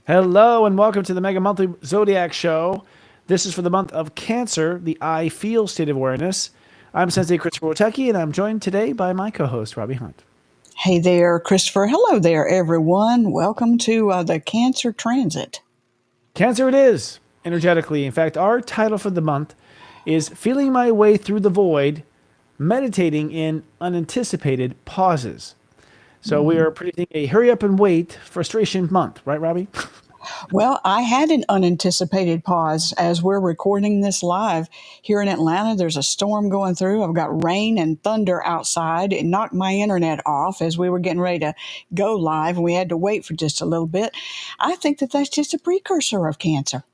Hello and welcome to the Mega Monthly Zodiac Show. This is for the month of Cancer, the I Feel state of awareness. I'm Sensei Christopher Witecki, and I'm joined today by my co-host, Robbie Hunt. Hey there, Christopher. Hello there, everyone. Welcome to the Cancer Transit. Cancer it is, energetically. In fact, our title for the month is Feeling My Way Through the Void, Meditating in Unanticipated Pauses. So we are predicting a hurry up and wait frustration month, right, Robbie? Well, I had an unanticipated pause as we're recording this live here in Atlanta. There's a storm going through. I've got rain and thunder outside. It knocked my internet off as we were getting ready to go live, and we had to wait for just a little bit. I think that that's just a precursor of cancer.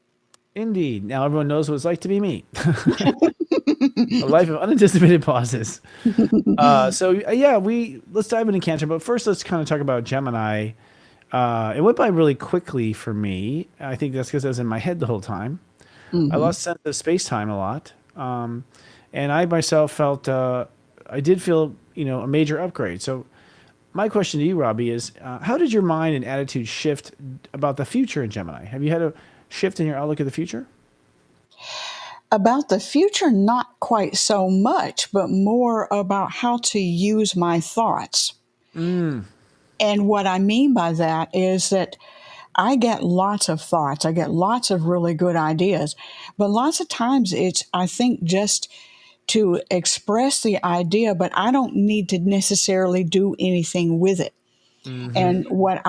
Indeed. Now everyone knows what it's like to be me. A life of unanticipated pauses. Yeah, we let's dive into Cancer, but first let's kind of talk about Gemini. It went by really quickly for me. I think that's because I was in my head the whole time. I Hmm. lost sense of space time a lot, and I myself felt I did feel a major upgrade. So my question to you, Robbie, is how did your mind and attitude shift about the future in Gemini? Have you had a shift in your outlook of the future? About the future, not quite so much, but more about how to use my thoughts. Mm. And what I mean by that is that I get lots of thoughts. I get lots of really good ideas. But lots of times it's, I think, just to express the idea, but I don't need to necessarily do anything with it. Mm-hmm. And what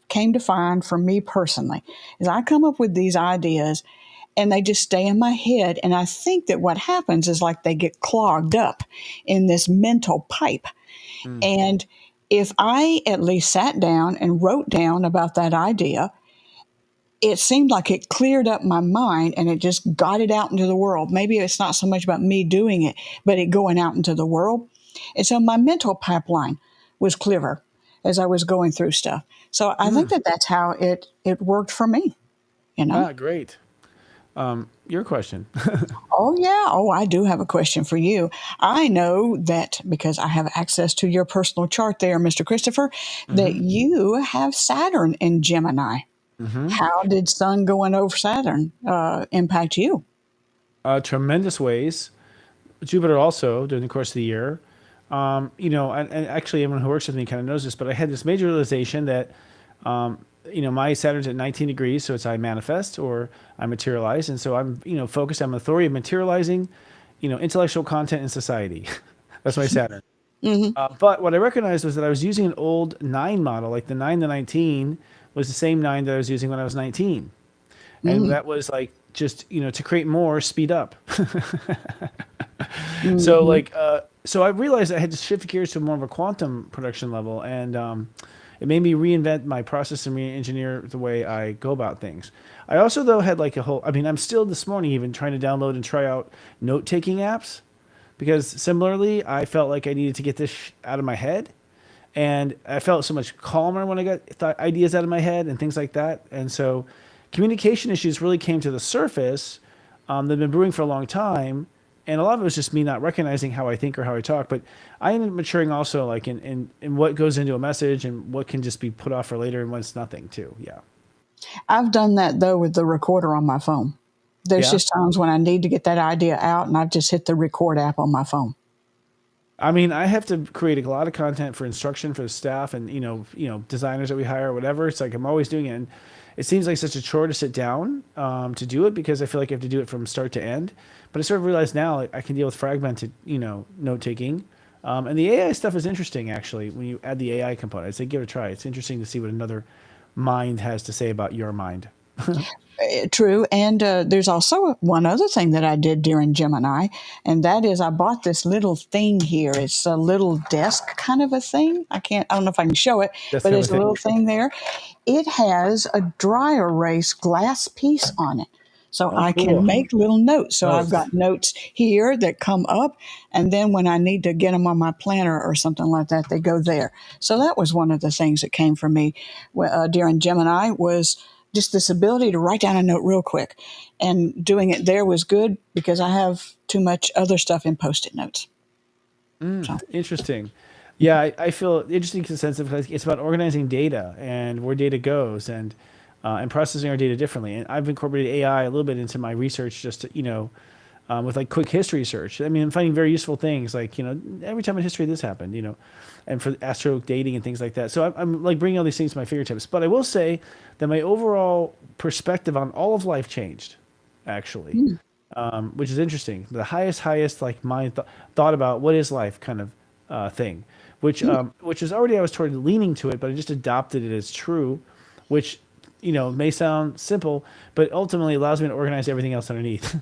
came to find for me personally is I come up with these ideas and they just stay in my head. And I think that what happens is like they get clogged up in this mental pipe. Mm. And if I at least sat down and wrote down about that idea, it seemed like it cleared up my mind and it just got it out into the world. Maybe it's not so much about me doing it, but it going out into the world. And so my mental pipeline was clearer as I was going through stuff. So I think Mm. that that's how it worked for me, you know? Ah, great. Your question. Oh, yeah. Oh, I do have a question for you. I know that because I have access to your personal chart there, Mr. Christopher, that Mm-hmm. you have Saturn in Gemini. Mm-hmm. How did Sun going over Saturn impact you? Tremendous ways. Jupiter also during the course of the year. And actually everyone who works with me kind of knows this, but I had this major realization that, my Saturn's at 19 degrees, so it's I manifest or I materialize. And so I'm, focused on the authority of materializing, intellectual content in society. That's my Saturn. Hmm. But what I recognized was that I was using an old 9 model, like the 9 to 19 was the same 9 that I was using when I was 19. And Hmm. that was like just, to create more, speed up. So Hmm. like, so I realized I had to shift gears to more of a quantum production level, and it made me reinvent my process and re-engineer the way I go about things. I also though had like a whole. I mean, I'm still this morning even trying to download and try out note-taking apps because similarly, I felt like I needed to get this out of my head, and I felt so much calmer when I got ideas out of my head and things like that. And so, communication issues really came to the surface. They've been brewing for a long time, and a lot of it was just me not recognizing how I think or how I talk. But I ended up maturing also, like in what goes into a message and what can just be put off for later and what's nothing too. Yeah, I've done that though with the recorder on my phone. There's yeah. just times when I need to get that idea out and I've just hit the record app on my phone. I mean, I have to create a lot of content for instruction for the staff and designers that we hire or whatever. It's like I'm always doing it. And it seems like such a chore to sit down to do it because I feel like I have to do it from start to end. But I sort of realize now like, I can deal with fragmented, note taking. And the AI stuff is interesting actually when you add the AI component. I say give it a try. It's interesting to see what another mind has to say about your mind. True. And there's also one other thing that I did during Gemini, and that is I bought this little thing here. It's a little desk kind of a thing. I don't know if I can show it, That's but kind of there's a a thing. little thing there. It has a dry erase glass piece on it. So Oh, I can cool. make little notes. So I've Notes. got notes here that come up, and then when I need to get them on my planner or something like that, they go there. So that was one of the things that came from me during Gemini was just this ability to write down a note real quick. And doing it there was good because I have too much other stuff in post-it notes. So Interesting. Yeah, I feel interesting in the sense of like it's about organizing data and where data goes. And and processing our data differently. And I've incorporated AI a little bit into my research, just to, with like quick history search. I mean, I'm finding very useful things like, every time in history this happened, and for astro dating and things like that. So I'm like bringing all these things to my fingertips. But I will say that my overall perspective on all of life changed, actually, which is interesting. The highest like mind thought about what is life kind of thing, which is already I was toward leaning to it, but I just adopted it as true, which may sound simple, but ultimately allows me to organize everything else underneath.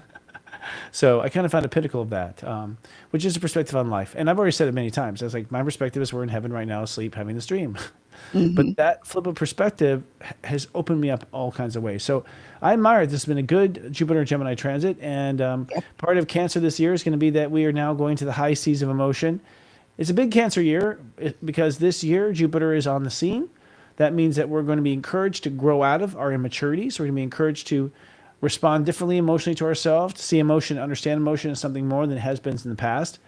So I kind of found a pinnacle of that, which is a perspective on life. And I've already said it many times. I was like, my perspective is we're in heaven right now, asleep, having this dream. But that flip of perspective has opened me up all kinds of ways. So I admire it. This has been a good Jupiter Gemini transit. And part of Cancer this year is going to be that we are now going to the high seas of emotion. It's a big Cancer year because this year Jupiter is on the scene. That means that we're going to be encouraged to grow out of our immaturities. We're going to be encouraged to respond differently emotionally to ourselves, to see emotion, understand emotion as something more than it has been in the past.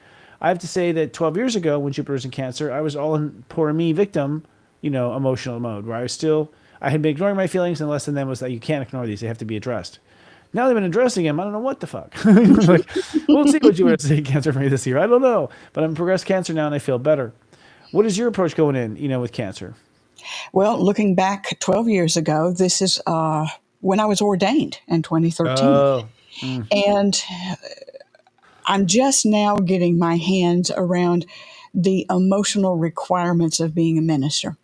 I have to say that 12 years ago, when Jupiter was in Cancer, I was all in poor me victim, emotional mode, where I had been ignoring my feelings, and the lesson then was that you can't ignore these; they have to be addressed. Now they've been addressing them. I don't know what the fuck. Like, we'll see what Jupiter has to say Cancer for me this year. I don't know, but I'm progressed Cancer now, and I feel better. What is your approach going in, with Cancer? Well, looking back 12 years ago, this is when I was ordained in 2013. Oh. And I'm just now getting my hands around the emotional requirements of being a minister.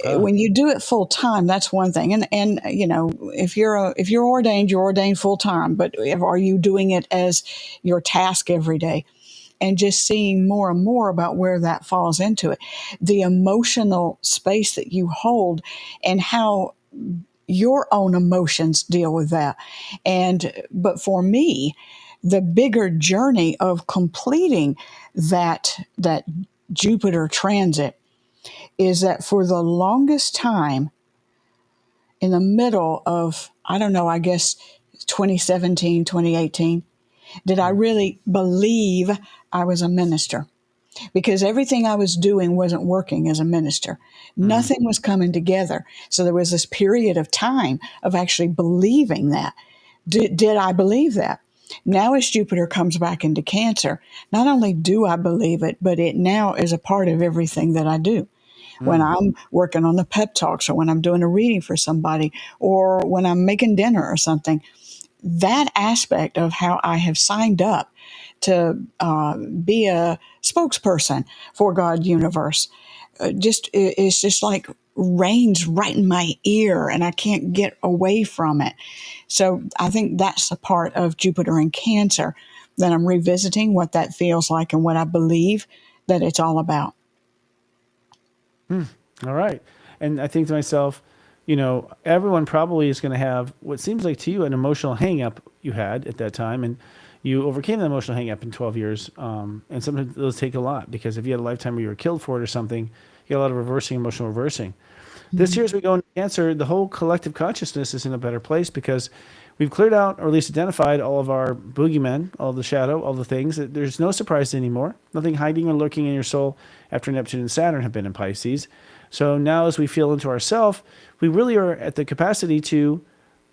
When you do it full time, that's one thing. And if you're ordained, you're ordained full time. But are you doing it as your task every day? And just seeing more and more about where that falls into it, the emotional space that you hold, and how your own emotions deal with that. But for me, the bigger journey of completing that Jupiter transit is that for the longest time, in the middle of, I don't know, I guess 2017, 2018, did I really believe I was a minister? Because everything I was doing wasn't working as a minister. Nothing was coming together. So there was this period of time of actually believing that. Did I believe that? Now, as Jupiter comes back into Cancer, not only do I believe it, but it now is a part of everything that I do. When I'm working on the Pep Talks, or when I'm doing a reading for somebody, or when I'm making dinner or something, that aspect of how I have signed up to be a spokesperson for God Universe it's just like rains right in my ear, and I can't get away from it. So I think that's a part of Jupiter in Cancer that I'm revisiting, what that feels like and what I believe that it's all about. All right. And I think to myself, everyone probably is going to have what seems like to you an emotional hang up you had at that time. And you overcame that emotional hang up in 12 years. And sometimes those take a lot, because if you had a lifetime where you were killed for it or something, you got a lot of emotional reversing. This year, as we go into Cancer, the whole collective consciousness is in a better place, because we've cleared out, or at least identified, all of our boogeymen, all the shadow, all the things. There's no surprise anymore. Nothing hiding or lurking in your soul after Neptune and Saturn have been in Pisces. So now, as we feel into ourself, we really are at the capacity to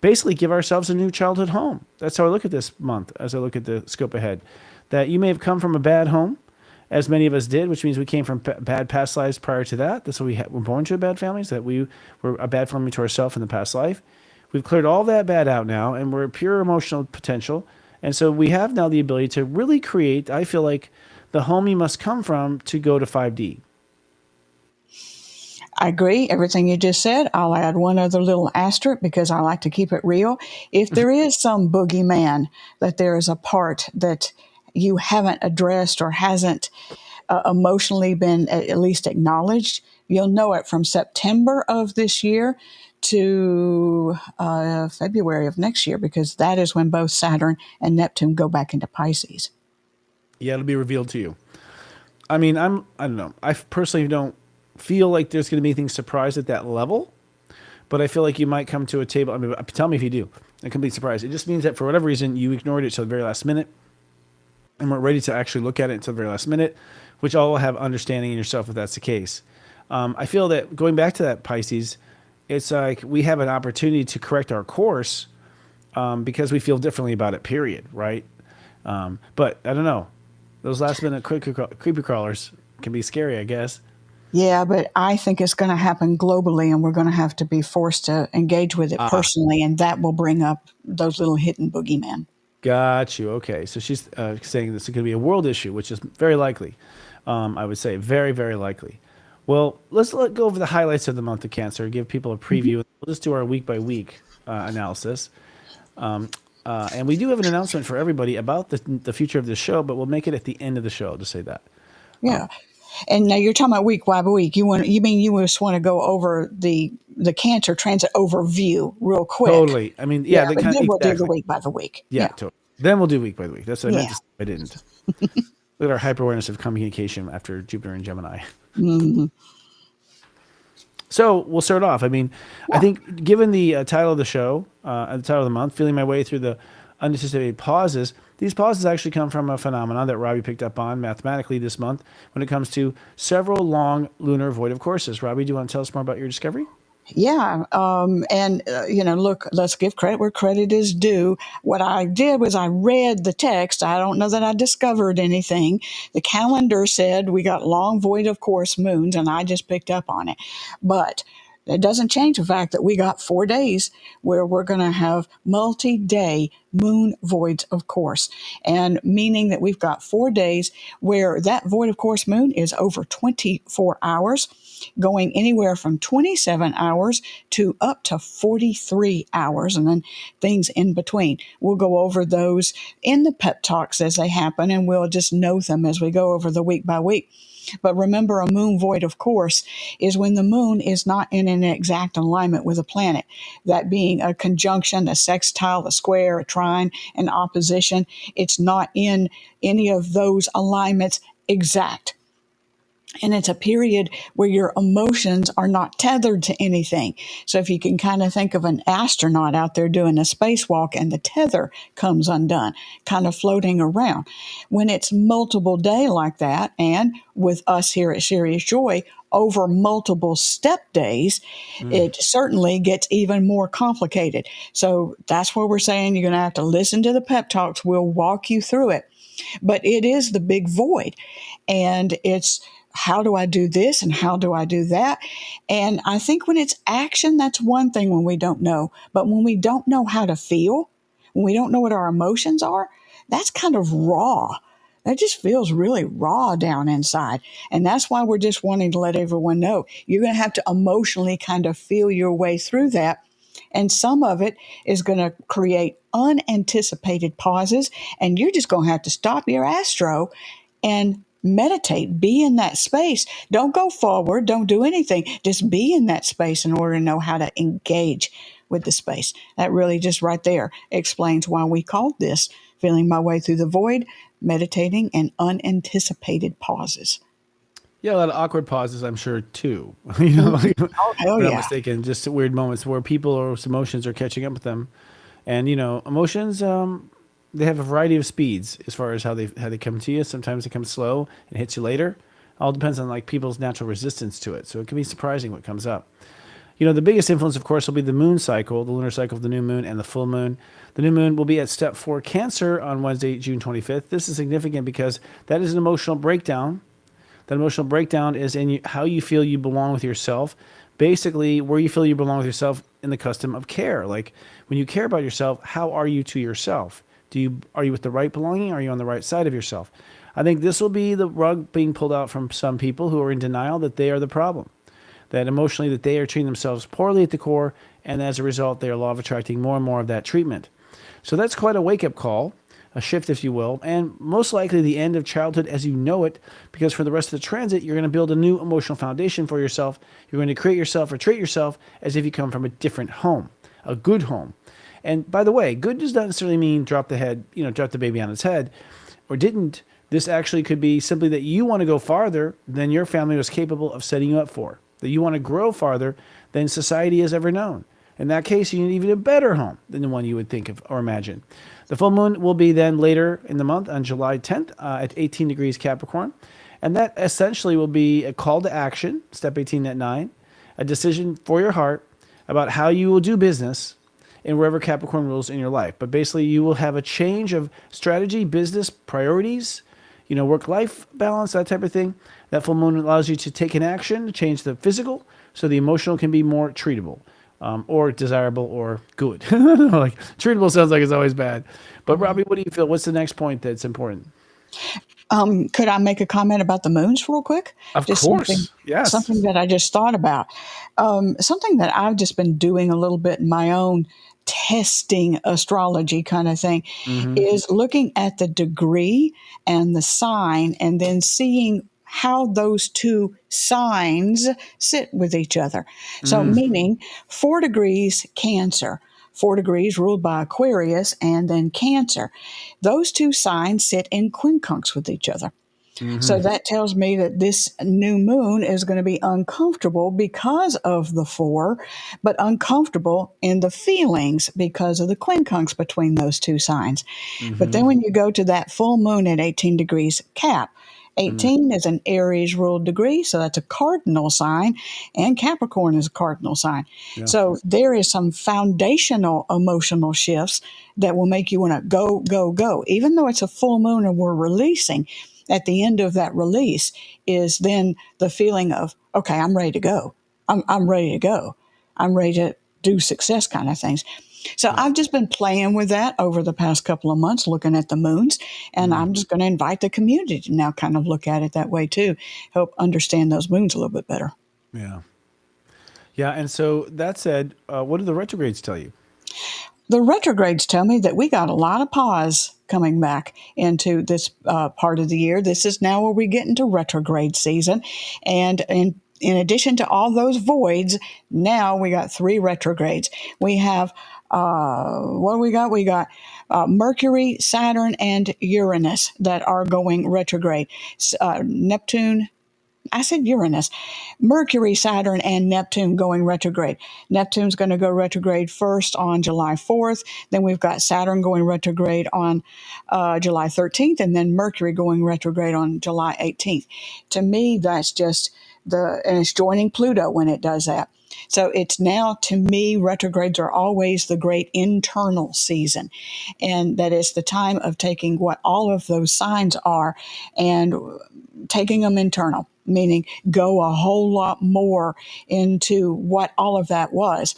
basically give ourselves a new childhood home. That's how I look at this month, as I look at the scope ahead. That you may have come from a bad home, as many of us did, which means we came from bad past lives prior to that. That's why we were born to a bad families, that we were a bad family to ourselves in the past life. We've cleared all that bad out now, and we're pure emotional potential. And so we have now the ability to really create, I feel like, the home you must come from to go to 5D. I agree. Everything you just said. I'll add one other little asterisk, because I like to keep it real. If there is some boogeyman, that there is a part that you haven't addressed or hasn't emotionally been at least acknowledged, you'll know it from September of this year to February of next year, because that is when both Saturn and Neptune go back into Pisces. Yeah, it'll be revealed to you. I mean, I don't know. I personally don't feel like there's going to be anything surprise at that level, but I feel like you might come to a table. I mean, tell me if you do. A complete surprise. It just means that for whatever reason, you ignored it till the very last minute, and weren't ready to actually look at it until the very last minute, which all will have understanding in yourself if that's the case. I feel that going back to that Pisces, it's like we have an opportunity to correct our course because we feel differently about it, period, right? But I don't know. Those last minute creepy crawlers can be scary, I guess. Yeah, but I think it's going to happen globally, and we're going to have to be forced to engage with it Ah, personally, and that will bring up those little hidden boogeymen. got you. Okay. So she's saying this is going to be a world issue, which is very likely. I would say very, very likely. Well, let's go over the highlights of the month of Cancer, give people a preview. We'll just do our week by week analysis. And we do have an announcement for everybody about the future of the show, but we'll make it at the end of the show to say that. Yeah. And now you're talking about week by week. You mean you just want to go over the Cancer transit overview real quick? Totally. I mean, Yeah, yeah, but then we'll do the exactly. week by the week. Yeah, Yeah. totally. Then we'll do week by week. That's what I meant Yeah. to say. I didn't. Look at our hyper awareness of communication after Jupiter and Gemini. So we'll start off. I mean, I Yeah. think given the title of the show, the title of the month, feeling my way through the unanticipated pauses, these pauses actually come from a phenomenon that Robbie picked up on mathematically this month when it comes to several long lunar void of courses. Robbie, do you want to tell us more about your discovery? Yeah, and look, let's give credit where credit is due. What I did was I read the text. I don't know that I discovered anything. The calendar said we got long void of course moons, and I just picked up on it. But it doesn't change the fact that we got 4 days where we're going to have multi-day moon voids of course, and meaning that we've got 4 days where that void of course moon is over 24 hours, going anywhere from 27 hours to up to 43 hours, and then things in between. We'll go over those in the pep talks as they happen, and we'll just note them as we go over the week by week. But remember, a moon void, of course, is when the moon is not in an exact alignment with a planet. That being a conjunction, a sextile, a square, a trine, an opposition. It's not in any of those alignments exact. And it's a period where your emotions are not tethered to anything. So if you can kind of think of an astronaut out there doing a spacewalk and the tether comes undone, kind of floating around. When it's multiple day like that, and with us here at Sirius Joy, over multiple step days, Mm. it certainly gets even more complicated. So that's where we're saying you're going to have to listen to the pep talks. We'll walk you through it. But it is the big void. And it's how do I do this and how do I do that? And I think when it's action, that's one thing when we don't know. But when we don't know how to feel, when we don't know what our emotions are, that's kind of raw. That just feels really raw down inside. And that's why we're just wanting to let everyone know you're going to have to emotionally kind of feel your way through that. And some of it is going to create unanticipated pauses. And you're just going to have to stop your astro and meditate, be in that space. Don't go forward, don't do anything. Just be in that space in order to know how to engage with the space. That really just right there explains why we called this Feeling My Way Through the Void, Meditating and Unanticipated Pauses. Yeah, a lot of awkward pauses, I'm sure, too. You know, if Oh, hell I'm not yeah. mistaken, just weird moments where people or emotions are catching up with them. And, emotions, they have a variety of speeds as far as how they come to you. Sometimes they come slow and hits you later. All depends on like people's natural resistance to it. So it can be surprising what comes up. The biggest influence, of course, will be the moon cycle, the lunar cycle of the new moon and the full moon. The new moon will be at step 4 Cancer on Wednesday, June 25th. This is significant because that is an emotional breakdown. That emotional breakdown is in how you feel you belong with yourself. Basically, where you feel you belong with yourself in the custom of care. Like when you care about yourself, how are you to yourself? Are you with the right belonging? Are you on the right side of yourself? I think this will be the rug being pulled out from some people who are in denial that they are the problem. That emotionally that they are treating themselves poorly at the core, and as a result, they are law of attracting more and more of that treatment. So that's quite a wake-up call, a shift, if you will, and most likely the end of childhood as you know it, because for the rest of the transit, you're going to build a new emotional foundation for yourself. You're going to create yourself or treat yourself as if you come from a different home, a good home. And by the way, good does not necessarily mean drop the baby on its head, or didn't. This actually could be simply that you want to go farther than your family was capable of setting you up for, that you want to grow farther than society has ever known. In that case, you need even a better home than the one you would think of or imagine. The full moon will be then later in the month on July 10th at 18 degrees Capricorn. And that essentially will be a call to action, step 18 at 9, a decision for your heart, about how you will do business in wherever Capricorn rules in your life. But basically, you will have a change of strategy, business priorities, work-life balance, that type of thing. That full moon allows you to take an action, to change the physical, so the emotional can be more treatable, or desirable, or good. Like treatable sounds like it's always bad. But Robbie, what do you feel? What's the next point that's important? Could I make a comment about the moons real quick? Of Just something, course, yes. something that I just thought about. Something that I've just been doing a little bit in my own testing astrology kind of thing Mm-hmm. is looking at the degree and the sign and then seeing how those two signs sit with each other. So, Mm, meaning 4 degrees Cancer, 4 degrees ruled by Aquarius, and then Cancer. Those two signs sit in quincunx with each other. So mm-hmm. that tells me that this new moon is going to be uncomfortable because of the four, but uncomfortable in the feelings because of the quincunx between those two signs. But Mm-hmm. then when you go to that full moon at 18 degrees Cap, Mm, 18 is an Aries ruled degree, so that's a cardinal sign, and Capricorn is a cardinal sign. yeah. So there is some foundational emotional shifts that will make you want to go, go, go. Even though it's a full moon and we're releasing, at the end of that release is then the feeling of, okay, I'm ready to go. I'm ready to go. I'm ready to do success kind of things. So Yeah. I've just been playing with that over the past couple of months, looking at the moons, and Mm, I'm just going to invite the community to now kind of look at it that way too, help understand those moons a little bit better. yeah. Yeah. And so that said, what do the retrogrades tell you? The retrogrades tell me that we got a lot of pause coming back into this part of the year. This is now where we get into retrograde season. And in addition to all those voids, now we got 3 retrogrades. We have, what do we got? We got Mercury, Saturn, and Uranus that are going retrograde. Neptune, I said Uranus, Mercury, Saturn, and Neptune going retrograde. Neptune's going to go retrograde first on July 4th. Then we've got Saturn going retrograde on July 13th, and then Mercury going retrograde on July 18th. To me, that's just and it's joining Pluto when it does that. So it's now, to me, retrogrades are always the great internal season. And that is the time of taking what all of those signs are and taking them internal, meaning go a whole lot more into what all of that was.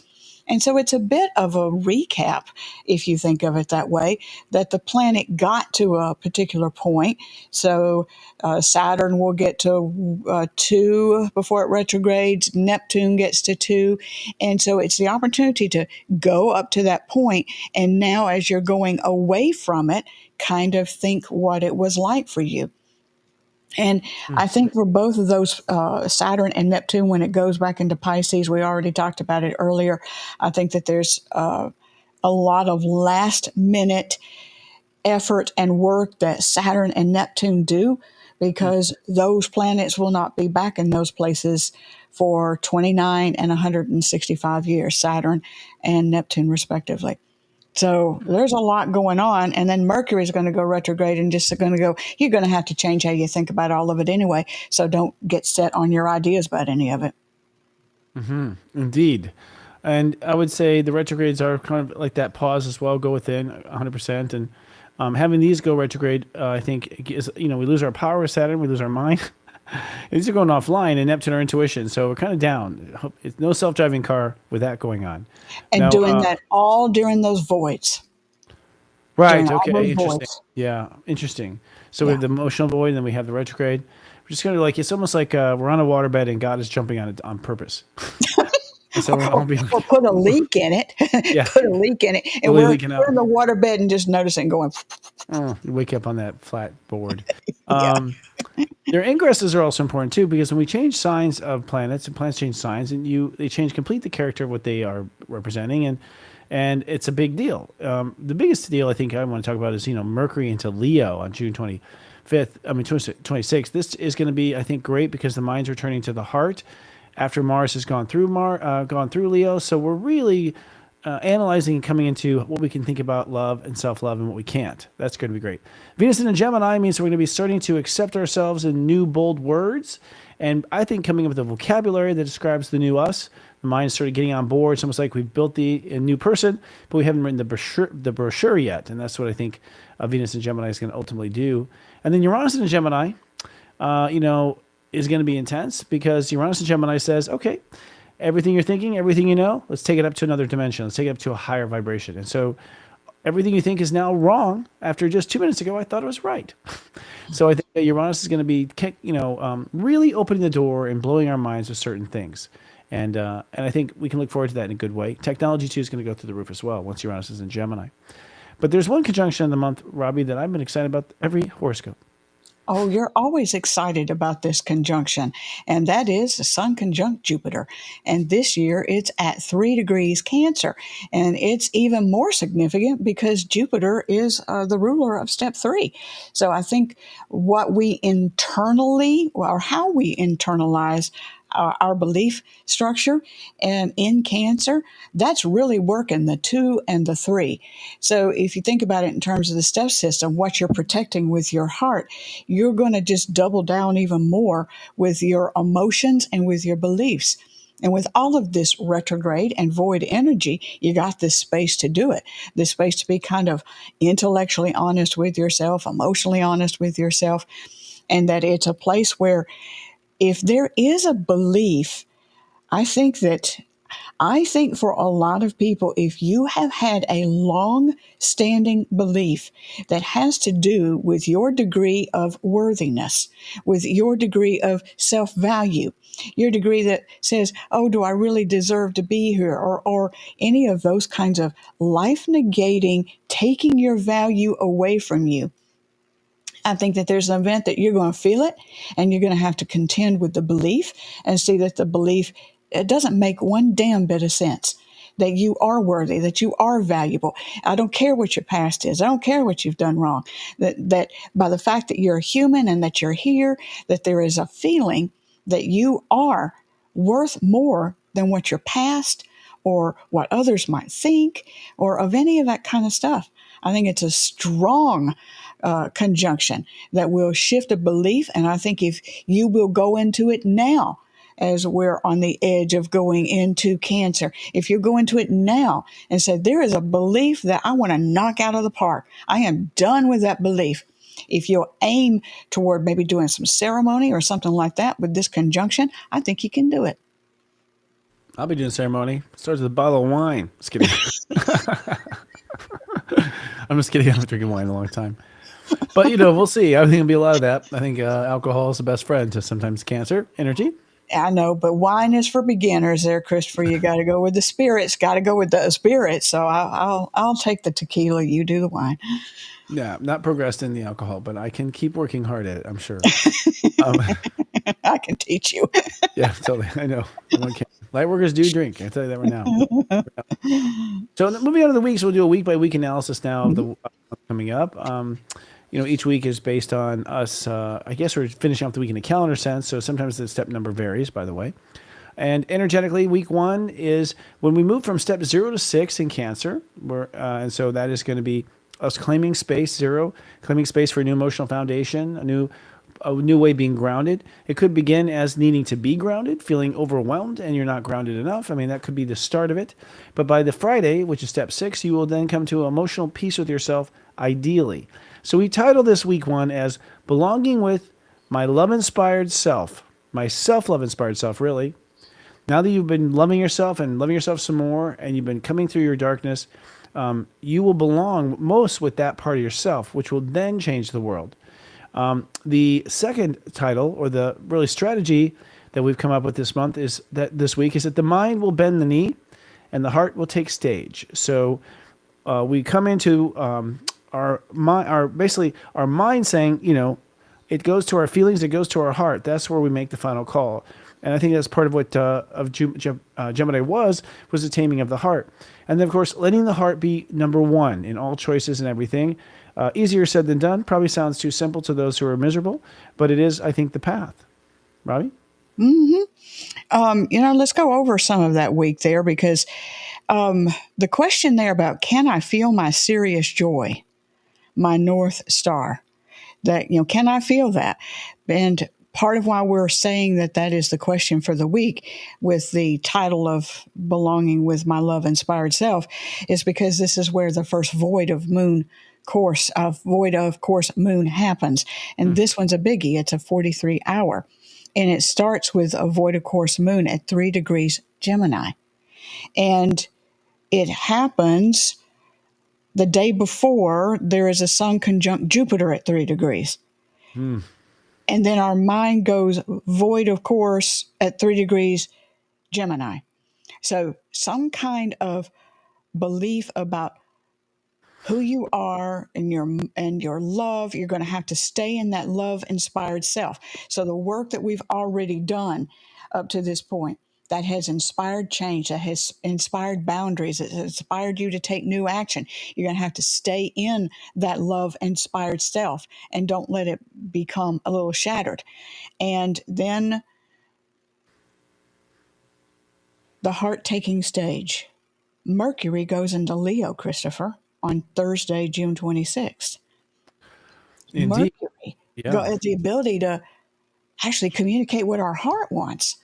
And so it's a bit of a recap, if you think of it that way, that the planet got to a particular point. So Saturn will get to 2 before it retrogrades, Neptune gets to 2. And so it's the opportunity to go up to that point. And now, as you're going away from it, kind of think what it was like for you. And I think for both of those, Saturn and Neptune, when it goes back into Pisces, we already talked about it earlier. I think that there's a lot of last minute effort and work that Saturn and Neptune do because those planets will not be back in those places for 29 and 165 years, Saturn and Neptune, respectively. So there's a lot going on. And then Mercury is going to go retrograde and just going to go, you're going to have to change how you think about all of it anyway. So don't get set on your ideas about any of it. Indeed. And I would say the retrogrades are kind of like that pause as well, go within 100%. And having these go retrograde, I think, is, we lose our power with Saturn, we lose our mind. These are going offline, and Neptune, our intuition. So we're kind of down. It's no self-driving car with that going on. And Now, doing that all during those voids, during right, all those okay, interesting. voids. Yeah, interesting. So we have Yeah. the emotional void, and then we have the retrograde. We're just kind of like, it's almost like we're on a waterbed, and God is jumping on it on purpose. And so we're all being Or like, put a leak in it, yeah, put a leak in it. And really we're, leaking we're out. in the waterbed and just noticing going, Oh, you wake up on that flat board. yeah. Their ingresses are also important too, because when we change signs of planets, and planets change signs, and they change complete the character of what they are representing, and it's a big deal. The biggest deal I think I want to talk about is Mercury into Leo on June 25th. I mean 26th. This is going to be, I think, great because the mind's returning to the heart after Mars has gone through Leo. So we're really analyzing and coming into what we can think about love and self-love and what we can't. That's going to be great. Venus in a Gemini means we're going to be starting to accept ourselves in new, bold words. And I think coming up with a vocabulary that describes the new us, The mind's sort of getting on board. It's almost like we've built a new person, but we haven't written the brochure yet. And that's what I think Venus and Gemini is going to ultimately do. And then Uranus and Gemini, is going to be intense because Uranus and Gemini says, okay, everything you're thinking, everything you know, let's take it up to another dimension. Let's take it up to a higher vibration. And so everything you think is now wrong after just 2 minutes ago, I thought it was right. So I think that Uranus is going to be, really opening the door and blowing our minds with certain things. And I think we can look forward to that in a good way. Technology, too, is going to go through the roof as well once Uranus is in Gemini. But there's one conjunction in the month, Robbie, that I've been excited about every horoscope. Oh, you're always excited about this conjunction, and that is the Sun conjunct Jupiter. And this year it's at 3 degrees Cancer. And it's even more significant because Jupiter is the ruler of step 3. So I think what we internally, or how we internalize our belief structure and in Cancer, that's really working the 2 and the 3. So if you think about it in terms of the step system, what you're protecting with your heart, you're going to just double down even more with your emotions and with your beliefs. And with all of this retrograde and void energy, you got this space to do it, this space to be kind of intellectually honest with yourself, emotionally honest with yourself, and that it's a place where if there is a belief, I think for a lot of people, if you have had a long-standing belief that has to do with your degree of worthiness, with your degree of self-value, your degree that says, oh, do I really deserve to be here? Or any of those kinds of life-negating, taking your value away from you, I think that there's an event that you're going to feel it, and you're going to have to contend with the belief and see that the belief, it doesn't make one damn bit of sense, that you are worthy, that you are valuable. I don't care what your past is. I don't care what you've done wrong. That by the fact that you're a human and that you're here, that there is a feeling that you are worth more than what your past or what others might think or of any of that kind of stuff. I think it's a strong conjunction that will shift a belief. And I think if you will go into it now, as we're on the edge of going into Cancer, if you go into it now and say, there is a belief that I want to knock out of the park, I am done with that belief. If you'll aim toward maybe doing some ceremony or something like that with this conjunction, I think you can do it. I'll be doing ceremony. Starts with a bottle of wine. Just kidding. I'm just kidding. I haven't drinking wine in a long time. But, we'll see. I think there'll be a lot of that. I think alcohol is the best friend to sometimes Cancer energy. I know, but wine is for beginners there, Christopher. You got to go with the spirits, got to go with the spirits. So I'll take the tequila. You do the wine. Yeah, not progressed in the alcohol, but I can keep working hard at it, I'm sure. I can teach you. Yeah, totally. I know. Light workers do drink. I tell you that right now. So moving on to the weeks, we'll do a week-by-week analysis now of the coming up. Each week is based on us. I guess we're finishing off the week in a calendar sense, so sometimes the step number varies, by the way. And energetically, week 1 is when we move from step 0 to 6 in Cancer, and so that is going to be us claiming space, 0, claiming space for a new emotional foundation, a new way of being grounded. It could begin as needing to be grounded, feeling overwhelmed, and you're not grounded enough. I mean, that could be the start of it. But by the Friday, which is step 6, you will then come to emotional peace with yourself, ideally. So we title this week 1 as Belonging with My Love-Inspired Self, my self-love-inspired self, really. Now that you've been loving yourself and loving yourself some more, and you've been coming through your darkness, you will belong most with that part of yourself, which will then change the world. The second title, or the really strategy that we've come up with this month, is that this week is that the mind will bend the knee and the heart will take stage. So we come into our mind saying, it goes to our feelings, it goes to our heart. That's where we make the final call. And I think that's part of what Gemini was the taming of the heart. And then, of course, letting the heart be number 1 in all choices and everything. Easier said than done. Probably sounds too simple to those who are miserable, but it is, I think, the path. Robbie? Let's go over some of that week there because the question there about can I feel my Sirius Joy, my North Star? That, can I feel that? And part of why we're saying that that is the question for the week with the title of belonging with my love inspired self is because this is where the first void of course moon happens. And this one's a biggie. It's a 43-hour. And it starts with a void of course moon at 3 degrees Gemini. And it happens the day before there is a sun conjunct Jupiter at 3 degrees. Mm. And then our mind goes void of course at 3 degrees Gemini. So some kind of belief about who you are and your love, you're going to have to stay in that love inspired self. So the work that we've already done up to this point that has inspired change, that has inspired boundaries, that has inspired you to take new action, you're going to have to stay in that love inspired self and don't let it become a little shattered. And then the heart taking stage. Mercury goes into Leo, Christopher, on Thursday, June 26th. Indeed. Mercury Yeah. has the ability to actually communicate what our heart wants,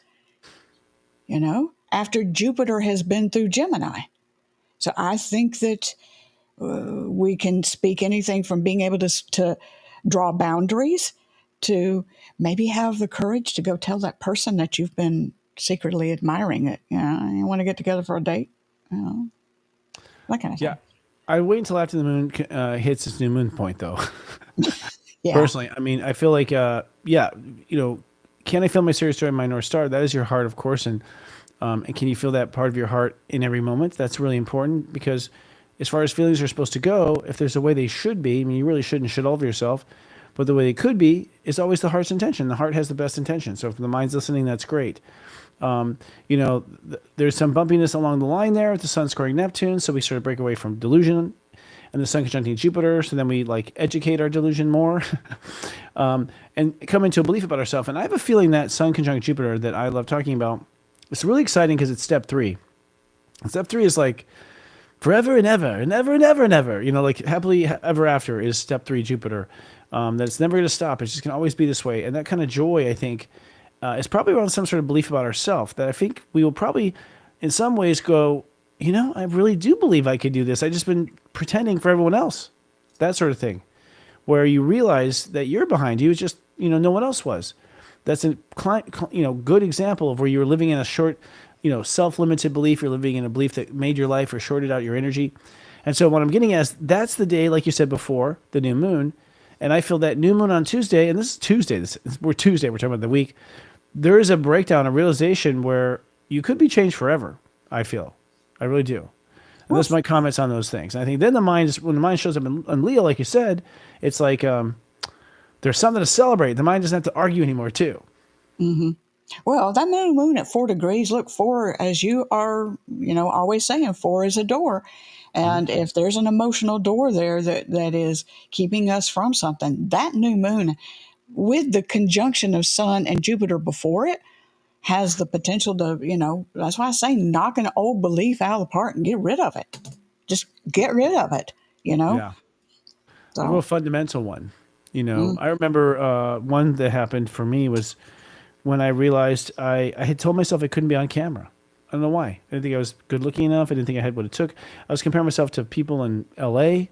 after Jupiter has been through Gemini. So I think that we can speak anything from being able to draw boundaries to maybe have the courage to go tell that person that you've been secretly admiring that, you want to get together for a date, that kind of Yeah. thing. I wait until after the moon hits its new moon point, though. Yeah. Personally, I mean, I feel like, can I feel my Sirius Joy in my North Star? That is your heart, of course, and can you feel that part of your heart in every moment? That's really important because, as far as feelings are supposed to go, if there's a way they should be, I mean, you really shouldn't shit all over yourself, but the way they could be is always the heart's intention. The heart has the best intention. So if the mind's listening, that's great. There's some bumpiness along the line there with the sun squaring Neptune, so we sort of break away from delusion, and the sun conjuncting Jupiter, so then we like educate our delusion more, and come into a belief about ourselves. And I have a feeling that sun conjunct Jupiter that I love talking about, it's really exciting because it's step 3. And step 3 is like forever and ever and ever and ever and ever. Like happily ever after is step 3 Jupiter. That it's never going to stop. It's just going to always be this way. And that kind of joy, I think, is probably around some sort of belief about ourselves that I think we will probably, in some ways, go, I really do believe I could do this. I've just been pretending for everyone else. That sort of thing. Where you realize that you're behind you, it's just, no one else was. That's a good example of where you're living in a short, self-limited belief. You're living in a belief that made your life or shorted out your energy. And so what I'm getting at is that's the day, like you said before, the new moon. And I feel that new moon on Tuesday, and this is Tuesday, we're talking about the week. There is a breakdown, a realization where you could be changed forever, I feel. I really do. And that's my comments on those things. And I think then when the mind shows up in Leo, like you said, it's like there's something to celebrate. The mind doesn't have to argue anymore, too. Mm-hmm. Well, that new moon at 4 degrees, look, 4, as you are, always saying, 4 is a door. And if there's an emotional door there that is keeping us from something, that new moon, with the conjunction of Sun and Jupiter before it, has the potential to, that's why I say knock an old belief out of the park and get rid of it. Just get rid of it, Yeah. A real So, fundamental one. I remember one that happened for me was when I realized I had told myself I couldn't be on camera. I don't know why. I didn't think I was good looking enough. I didn't think I had what it took. I was comparing myself to people in LA.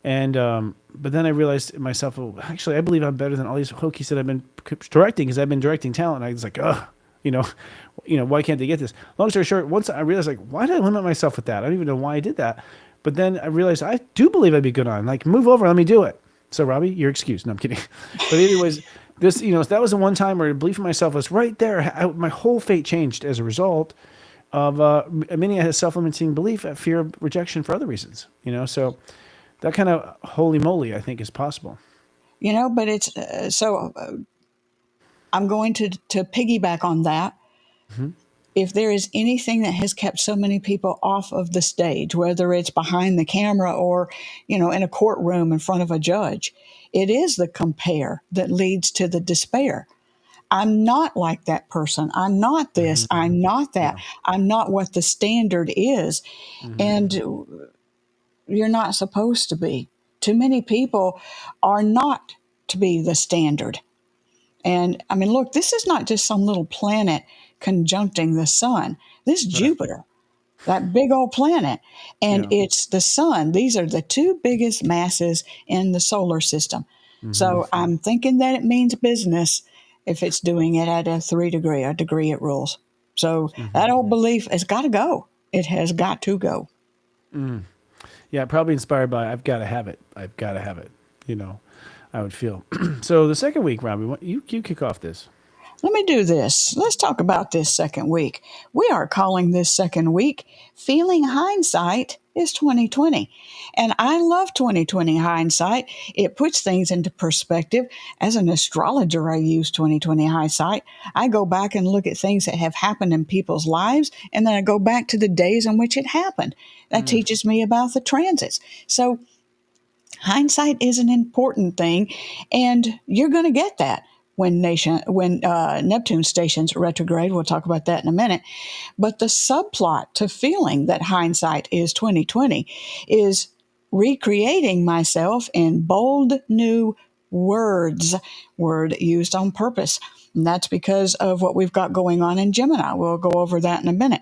And but then I realized myself, well, actually, I believe I'm better than all these hokies that I've been directing because I've been directing talent. And I was like, ugh, why can't they get this? Long story short, once I realized, like, why did I limit myself with that? I don't even know why I did that. But then I realized I do believe I'd be good on. Like, move over, let me do it. So, Robbie, you're excused. No, I'm kidding. But anyways, this, that was the one time where belief in myself was right there. My whole fate changed as a result of many a self-limiting belief, fear of rejection for other reasons. So that kind of holy moly, I think, is possible. but it's I'm going to piggyback on that. Mm-hmm. If there is anything that has kept so many people off of the stage, whether it's behind the camera or, in a courtroom in front of a judge, it is the compare that leads to the despair. I'm not like that person. I'm not this. Mm-hmm. I'm not that. Yeah. I'm not what the standard is. Mm-hmm. And you're not supposed to be. Too many people are not to be the standard. And I mean, look, this is not just some little planet conjuncting the sun. This Right. Jupiter, that big old planet, and Yeah. it's the sun. These are the two biggest masses in the solar system. Hmm. So I'm thinking that it means business if it's doing it at a degree it rules. So that Hmm. old belief has got to go. It has got to go. Yeah, probably inspired by I've got to have it. I've got to have it. You know, I would feel. So the second week, Robbie, you kick off this. Let me do this. Let's talk about this second week. We are calling this second week Feeling Hindsight is 2020. And I love 2020 hindsight. It puts things into perspective. As an astrologer, I use 2020 hindsight. I go back and look at things that have happened in people's lives, and then I go back to the days in which it happened. That Mm. teaches me about the transits. So hindsight is an important thing, and you're going to get that when Neptune stations retrograde. We'll talk about that in a minute. But the subplot to feeling that hindsight is 2020 is recreating myself in bold new words, word used on purpose. And that's because of what we've got going on in Gemini. We'll go over that in a minute.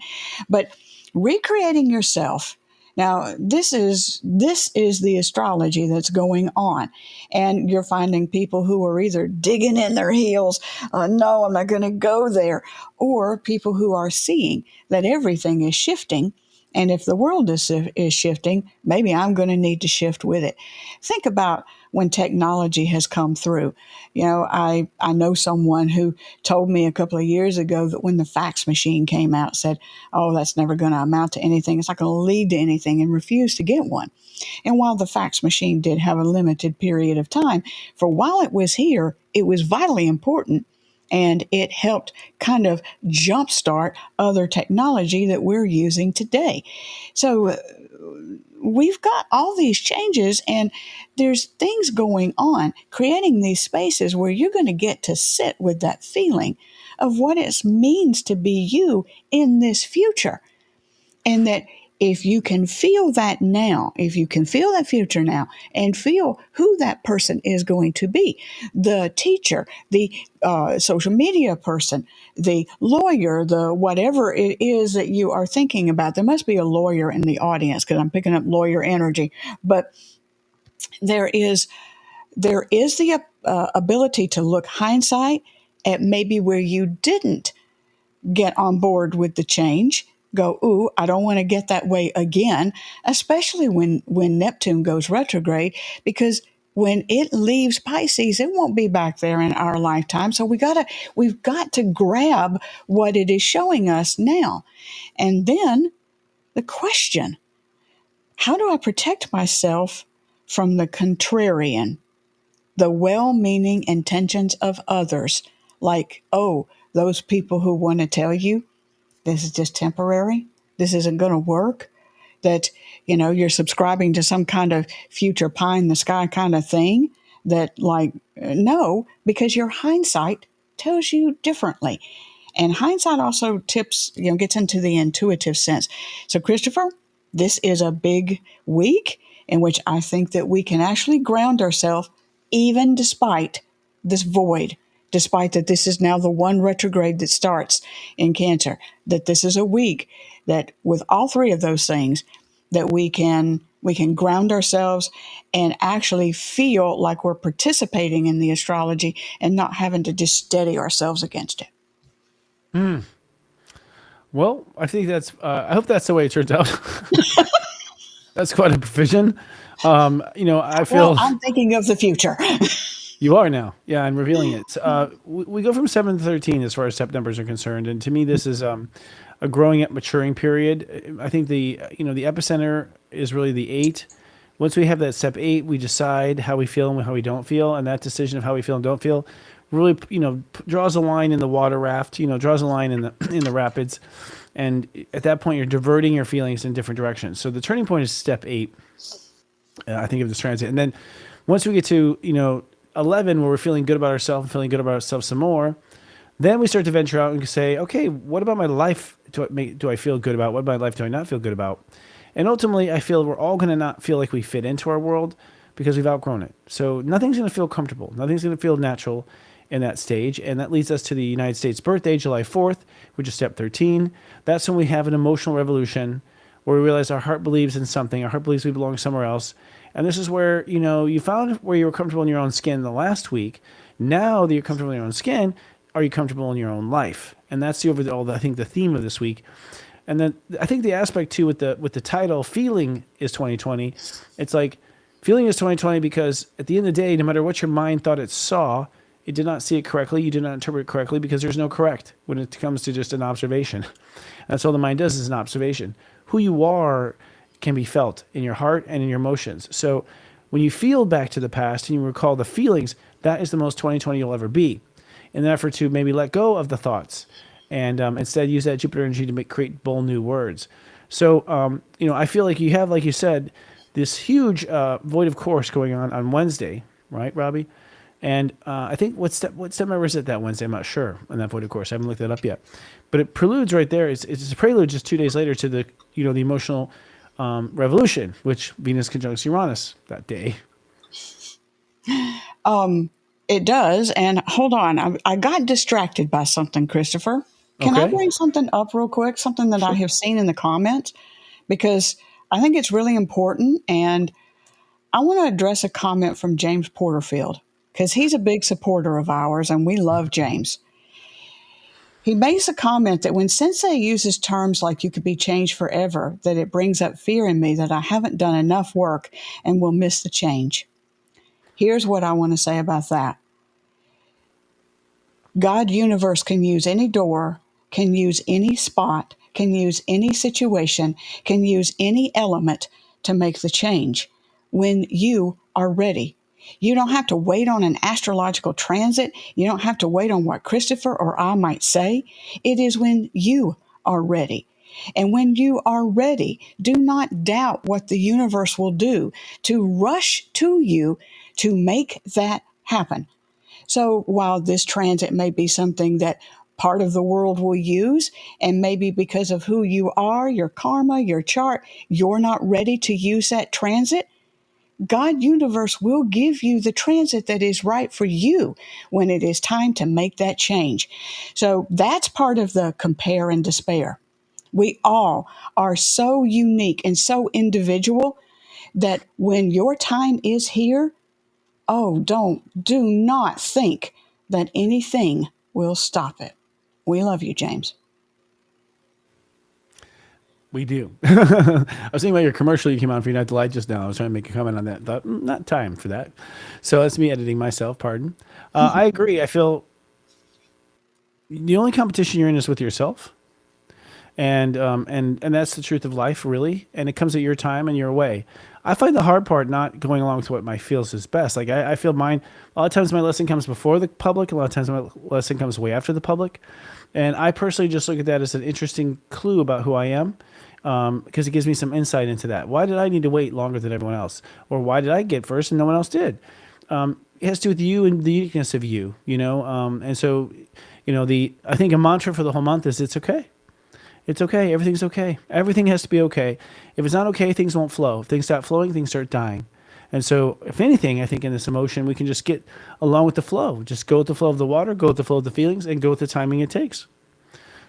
But recreating yourself. Now, this is the astrology that's going on, and you're finding people who are either digging in their heels, no, I'm not going to go there, or people who are seeing that everything is shifting, and if the world is shifting, maybe I'm going to need to shift with it. Think about when technology has come through. I know someone who told me a couple of years ago that when the fax machine came out, said, oh, that's never going to amount to anything. It's not going to lead to anything, and refused to get one. And while the fax machine did have a limited period of time, for while it was here, it was vitally important, and it helped kind of jumpstart other technology that we're using today. So we've got all these changes, and there's things going on, creating these spaces where you're going to get to sit with that feeling of what it means to be you in this future. And that if you can feel that now, if you can feel that future now and feel who that person is going to be, the teacher, the social media person, the lawyer, the whatever it is that you are thinking about. There must be a lawyer in the audience because I'm picking up lawyer energy. But there is the ability to look hindsight at maybe where you didn't get on board with the change, go, ooh, I don't want to get that way again, especially when Neptune goes retrograde, because when it leaves Pisces, it won't be back there in our lifetime. So we've got to grab what it is showing us now. And then the question, how do I protect myself from the contrarian, the well-meaning intentions of others? Like, oh, those people who want to tell you this is just temporary, this isn't going to work, that you're subscribing to some kind of future pie in the sky kind of thing, that like, no, because your hindsight tells you differently. And hindsight also gets into the intuitive sense. So Christopher, this is a big week in which I think that we can actually ground ourselves even despite this void, despite that this is now the one retrograde that starts in Cancer, that this is a week that with all three of those things that we can ground ourselves and actually feel like we're participating in the astrology and not having to just steady ourselves against it. Well, I think that's. I hope that's the way it turns out. That's quite a provision. I Well, feel I'm thinking of the future. you are now. Yeah, I'm revealing it. We go from 7 to 13 as far as step numbers are concerned, and to me, this is a growing up, maturing period. I think the epicenter is really the 8. Once we have that step 8, we decide how we feel and how we don't feel, and that decision of how we feel and don't feel really draws a line in the water raft. Draws a line in the rapids, and at that point, you're diverting your feelings in different directions. So the turning point is step 8. I think of this transit, and then once we get to 11, where we're feeling good about ourselves and feeling good about ourselves some more, then we start to venture out and say, okay, what about my life do I feel good about? What about my life do I not feel good about? And ultimately, I feel we're all going to not feel like we fit into our world because we've outgrown it. So nothing's going to feel comfortable. Nothing's going to feel natural. in that stage. And that leads us to the United States birthday, July 4th, which is step 13. That's when we have an emotional revolution where we realize our heart believes in something. Our heart believes we belong somewhere else. And this is where, you found where you were comfortable in your own skin the last week. Now that you're comfortable in your own skin, are you comfortable in your own life? And that's the overall, I think, the theme of this week. And then I think the aspect too with the title, feeling is 2020. It's like feeling is 2020 because at the end of the day, no matter what your mind thought it saw, it did not see it correctly. You did not interpret it correctly because there's no correct when it comes to just an observation. That's all the mind does is an observation. Who you are can be felt in your heart and in your emotions. So when you feel back to the past and you recall the feelings, that is the most 2020 you'll ever be. In an effort to maybe let go of the thoughts and instead use that Jupiter energy to create bold new words. So, I feel like you have, like you said, this huge void of course going on Wednesday, right, Robbie? And I think what step number is it that Wednesday? I'm not sure on that void of course. I haven't looked that up yet. But it preludes right there. It's a prelude just 2 days later to the emotional revolution, which Venus conjuncts Uranus that day. It does. And hold on, I got distracted by something, Christopher. Can I Okay. bring something up real quick? Something that I have seen in the comments? Because I think it's really important. And I want to address a comment from James Porterfield because he's a big supporter of ours and we love James. He makes a comment that when Sensei uses terms like you could be changed forever, that it brings up fear in me that I haven't done enough work and will miss the change. Here's what I want to say about that. God universe can use any door, can use any spot, can use any situation, can use any element to make the change when you are ready. You don't have to wait on an astrological transit. You don't have to wait on what Christopher or I might say. It is when you are ready. And when you are ready, do not doubt what the universe will do to rush to you to make that happen. So while this transit may be something that part of the world will use, and maybe because of who you are, your karma, your chart, you're not ready to use that transit, God universe will give you the transit that is right for you when it is time to make that change. So that's part of the compare and despair. We all are so unique and so individual that when your time is here, do not think that anything will stop it. We love you, James. We do. I was thinking about your commercial you came on for United Light just now. I was trying to make a comment on that. Thought, not time for that. So that's me editing myself, pardon. I agree. I feel the only competition you're in is with yourself. And that's the truth of life, really. And it comes at your time and your way. I find the hard part not going along to what my feels is best. Like I feel mine. A lot of times my lesson comes before the public. A lot of times my lesson comes way after the public. And I personally just look at that as an interesting clue about who I am, because it gives me some insight into that. Why did I need to wait longer than everyone else, or why did I get first and no one else did? It has to do with you and the uniqueness of you, And so, I think a mantra for the whole month is it's okay. It's okay. Everything's okay. Everything has to be okay. If it's not okay, things won't flow. If things stop flowing, things start dying. And so, if anything, I think in this emotion, we can just get along with the flow. Just go with the flow of the water, go with the flow of the feelings, and go with the timing it takes.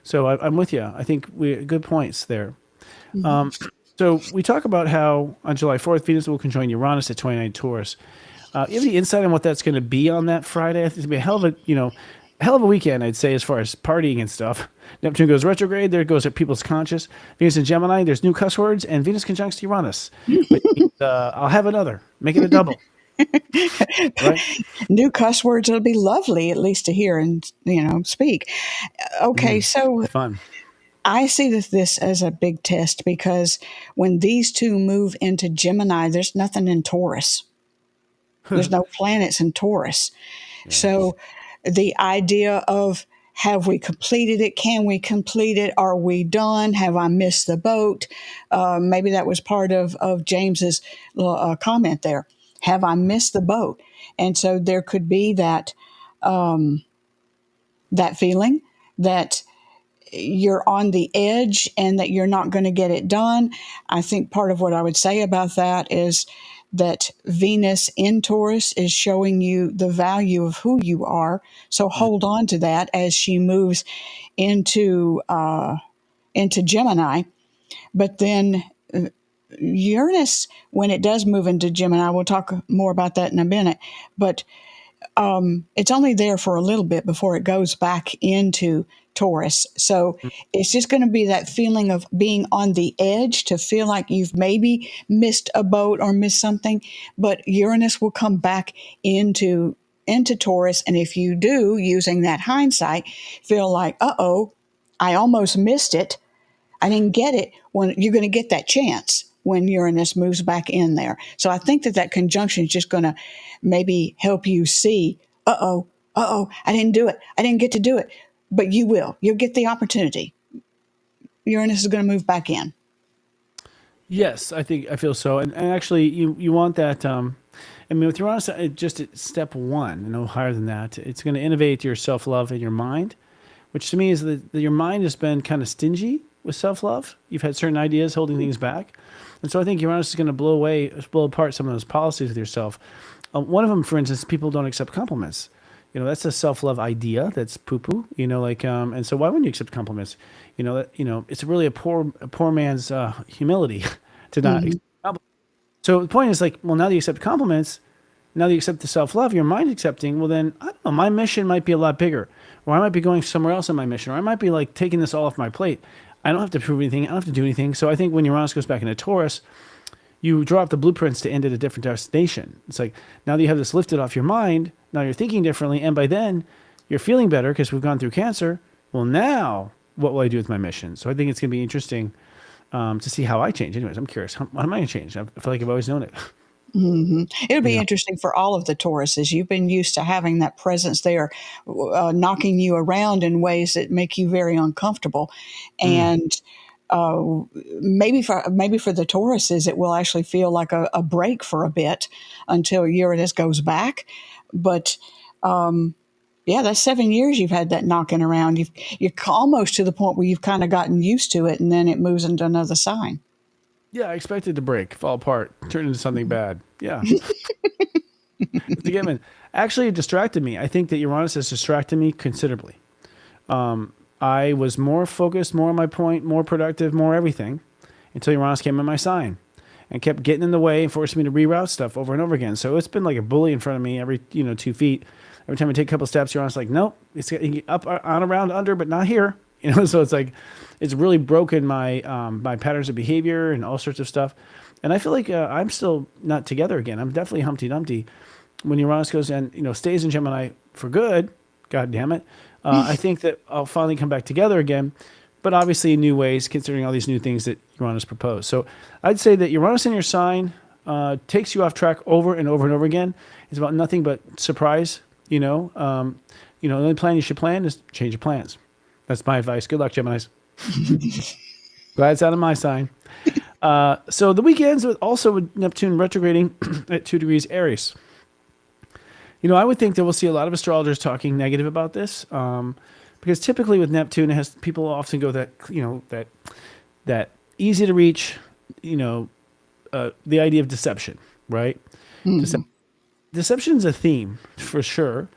So I'm with you. I think good points there. So we talk about how on July 4th, Venus will conjoin Uranus at 29 Taurus. You have any insight on what that's going to be on that Friday? I think it's going to be a hell of a weekend, I'd say, as far as partying and stuff. Neptune goes retrograde. There goes at people's conscious. Venus in Gemini, there's new cuss words, and Venus conjuncts Uranus. I'll have another. Make it a double. Right? New cuss words, it'll be lovely, at least to hear and, speak. Okay, so Fun. I see this as a big test because when these two move into Gemini, there's nothing in Taurus. There's no planets in Taurus. Yeah. So the idea of have we completed it? Can we complete it? Are we done? Have I missed the boat? Maybe that was part of James's comment there. Have I missed the boat? And so there could be that that feeling that you're on the edge and that you're not going to get it done. I think part of what I would say about that is that Venus in Taurus is showing you the value of who you are. So hold on to that as she moves into into Gemini. But then Uranus, when it does move into Gemini, we'll talk more about that in a minute. But it's only there for a little bit before it goes back into Taurus. So it's just going to be that feeling of being on the edge, to feel like you've maybe missed a boat or missed something. But Uranus will come back into Taurus, and if you do, using that hindsight, feel like, uh-oh, I almost missed it. I didn't get it. When you're going to get that chance when Uranus moves back in there. So I think that conjunction is just going to maybe help you see, I didn't do it. I didn't get to do it. But you will. You'll get the opportunity. Uranus is going to move back in. Yes, I feel so, and actually, you want that. I mean, with Uranus, just at step one, no higher than that, it's going to innovate your self love in your mind, which to me is that your mind has been kind of stingy with self love. You've had certain ideas holding things back, and so I think Uranus is going to blow apart some of those policies with yourself. One of them, for instance, people don't accept compliments. That's a self-love idea. That's poo-poo. And so why wouldn't you accept compliments? It's really a poor man's humility to not accept compliments. So the point is, like, well, now that you accept compliments, now that you accept the self-love, your mind accepting, well, then, I don't know, my mission might be a lot bigger, or I might be going somewhere else in my mission, or I might be like taking this all off my plate. I don't have to prove anything. I don't have to do anything. So I think when Uranus goes back into Taurus, you draw up the blueprints to end at a different destination. It's like, now that you have this lifted off your mind, now you're thinking differently, and by then you're feeling better because we've gone through Cancer. Well, now what will I do with my mission? So I think it's going to be interesting to see how I change. Anyways, I'm curious. How am I going to change? I feel like I've always known it. It'll be interesting for all of the Tauruses. You've been used to having that presence there, knocking you around in ways that make you very uncomfortable, and maybe for the Tauruses, it will actually feel like a break for a bit until Uranus goes back. But yeah, that's 7 years you've had that knocking around. You're almost to the point where you've kind of gotten used to it, and then it moves into another sign. Yeah, I expect it to break, fall apart, turn into something bad. Yeah. It's a given. Actually, it distracted me. I think that Uranus has distracted me considerably. I was more focused, more on my point, more productive, more everything, until Uranus came in my sign and kept getting in the way and forcing me to reroute stuff over and over again. So it's been like a bully in front of me every 2 feet. Every time I take a couple steps, Uranus is like, nope, it's getting up, on, around, under, but not here. So it's like, it's really broken my my patterns of behavior and all sorts of stuff. And I feel like I'm still not together again. I'm definitely Humpty Dumpty. When Uranus goes and stays in Gemini for good, God damn it, I think that I'll finally come back together again, but obviously in new ways, considering all these new things that Uranus proposed. So I'd say that Uranus in your sign takes you off track over and over and over again. It's about nothing but surprise. The only plan you should plan is change your plans. That's my advice. Good luck, Geminis. Glad it's out of my sign. So the weekends also with Neptune retrograding at 2 degrees Aries. I would think that we'll see a lot of astrologers talking negative about this, because typically with Neptune, people often go that easy to reach, the idea of deception, right? Deception is a theme for sure,